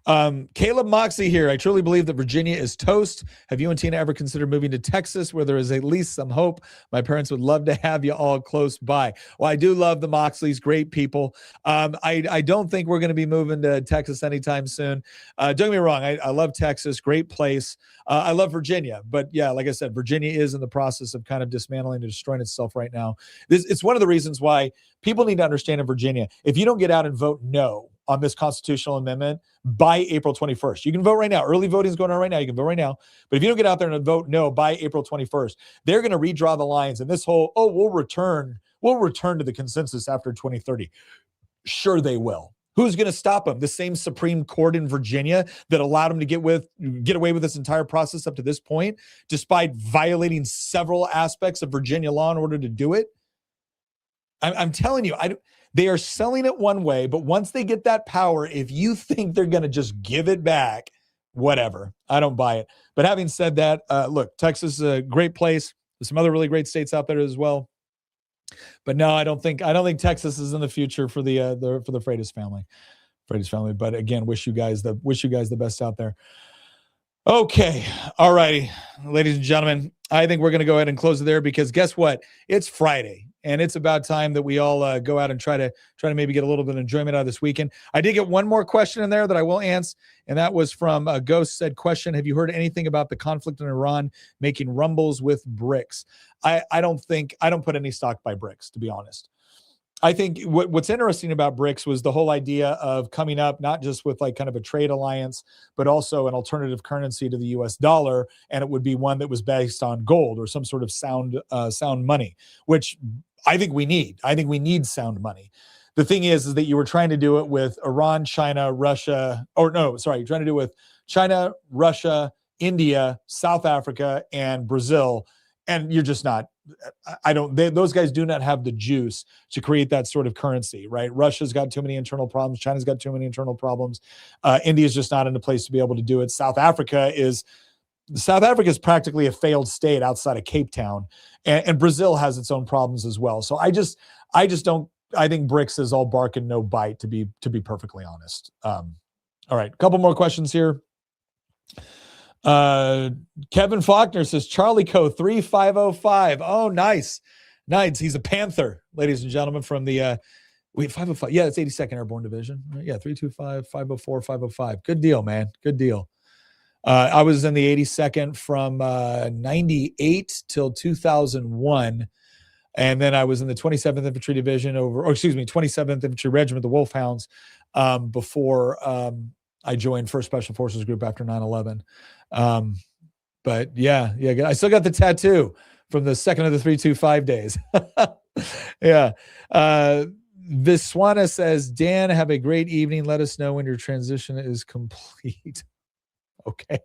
Caleb Moxley here. I truly believe that Virginia is toast. Have you and Tina ever considered moving to Texas where there is at least some hope? My parents would love to have you all close by. Well, I do love the Moxleys, great people. I don't think we're going to be moving to Texas anytime soon. Don't get me wrong. I love Texas, great place. I love Virginia, but yeah, like I said, Virginia is in the process of kind of dismantling and destroying itself right now. It's one of the reasons why people need to understand in Virginia, if you don't get out and vote no on this constitutional amendment by April 21st. You can vote right now. Early voting is going on right now. You can vote right now. But if you don't get out there and vote no by April 21st, they're going to redraw the lines. And this whole, we'll return to the consensus after 2030. Sure, they will. Who's going to stop them? The same Supreme Court in Virginia that allowed them to get away with this entire process up to this point, despite violating several aspects of Virginia law in order to do it. I'm telling you, they are selling it one way, but once they get that power, if you think they're going to just give it back, whatever. I don't buy it. But having said that, look, Texas is a great place. There's some other really great states out there as well. But no, I don't think Texas is in the future for the Freitas family. But again, wish you guys the best out there. Okay. All righty. Ladies and gentlemen, I think we're going to go ahead and close it there because guess what? It's Friday and it's about time that we all go out and try to maybe get a little bit of enjoyment out of this weekend. I did get one more question in there that I will answer. And that was from a Ghost said question. Have you heard anything about the conflict in Iran making rumbles with BRICS? I don't put any stock by BRICS, to be honest. I think what's interesting about BRICS was the whole idea of coming up not just with like kind of a trade alliance, but also an alternative currency to the US dollar. And it would be one that was based on gold or some sort of sound money, which I think we need. I think we need sound money. The thing is that you were trying to do it with Iran, China, Russia, you're trying to do it with China, Russia, India, South Africa, and Brazil. And you're just not, those guys do not have the juice to create that sort of currency, right? Russia's got too many internal problems. China's got too many internal problems. India's just not in a place to be able to do it. South Africa is practically a failed state outside of Cape Town. And Brazil has its own problems as well. So I think BRICS is all bark and no bite, to be perfectly honest. All right, a couple more questions here. Kevin Faulkner says Charlie Co 3505. Oh, nice. He's a Panther, ladies and gentlemen, from the 505. Yeah, it's 82nd Airborne Division. Yeah, 325, 504, 505. Good deal, man. Good deal. I was in the 82nd from 98 till 2001. And then I was in the 27th Infantry Division 27th Infantry Regiment, the Wolfhounds, before I joined 1st Special Forces Group after 9/11. But yeah, I still got the tattoo from the second of the 325 days. Yeah. Viswana says, Dan, have a great evening. Let us know when your transition is complete. Okay.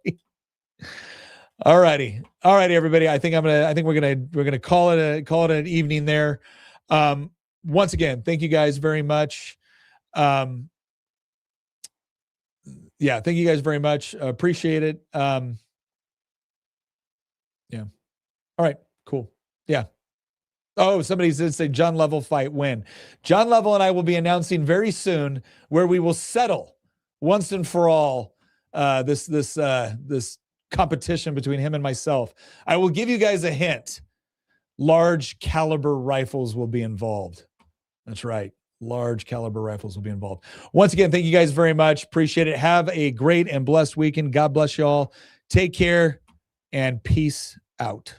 All righty, everybody. I think we're gonna call it an evening there. Once again, thank you guys very much. Yeah, thank you guys very much. Appreciate it. Yeah. All right, cool. Yeah. Oh, somebody did say John Level fight win. John Level and I will be announcing very soon where we will settle once and for all this competition between him and myself. I will give you guys a hint. Large caliber rifles will be involved. That's right. Large caliber rifles will be involved. Once again, thank you guys very much. Appreciate it. Have a great and blessed weekend. God bless you all. Take care and peace out.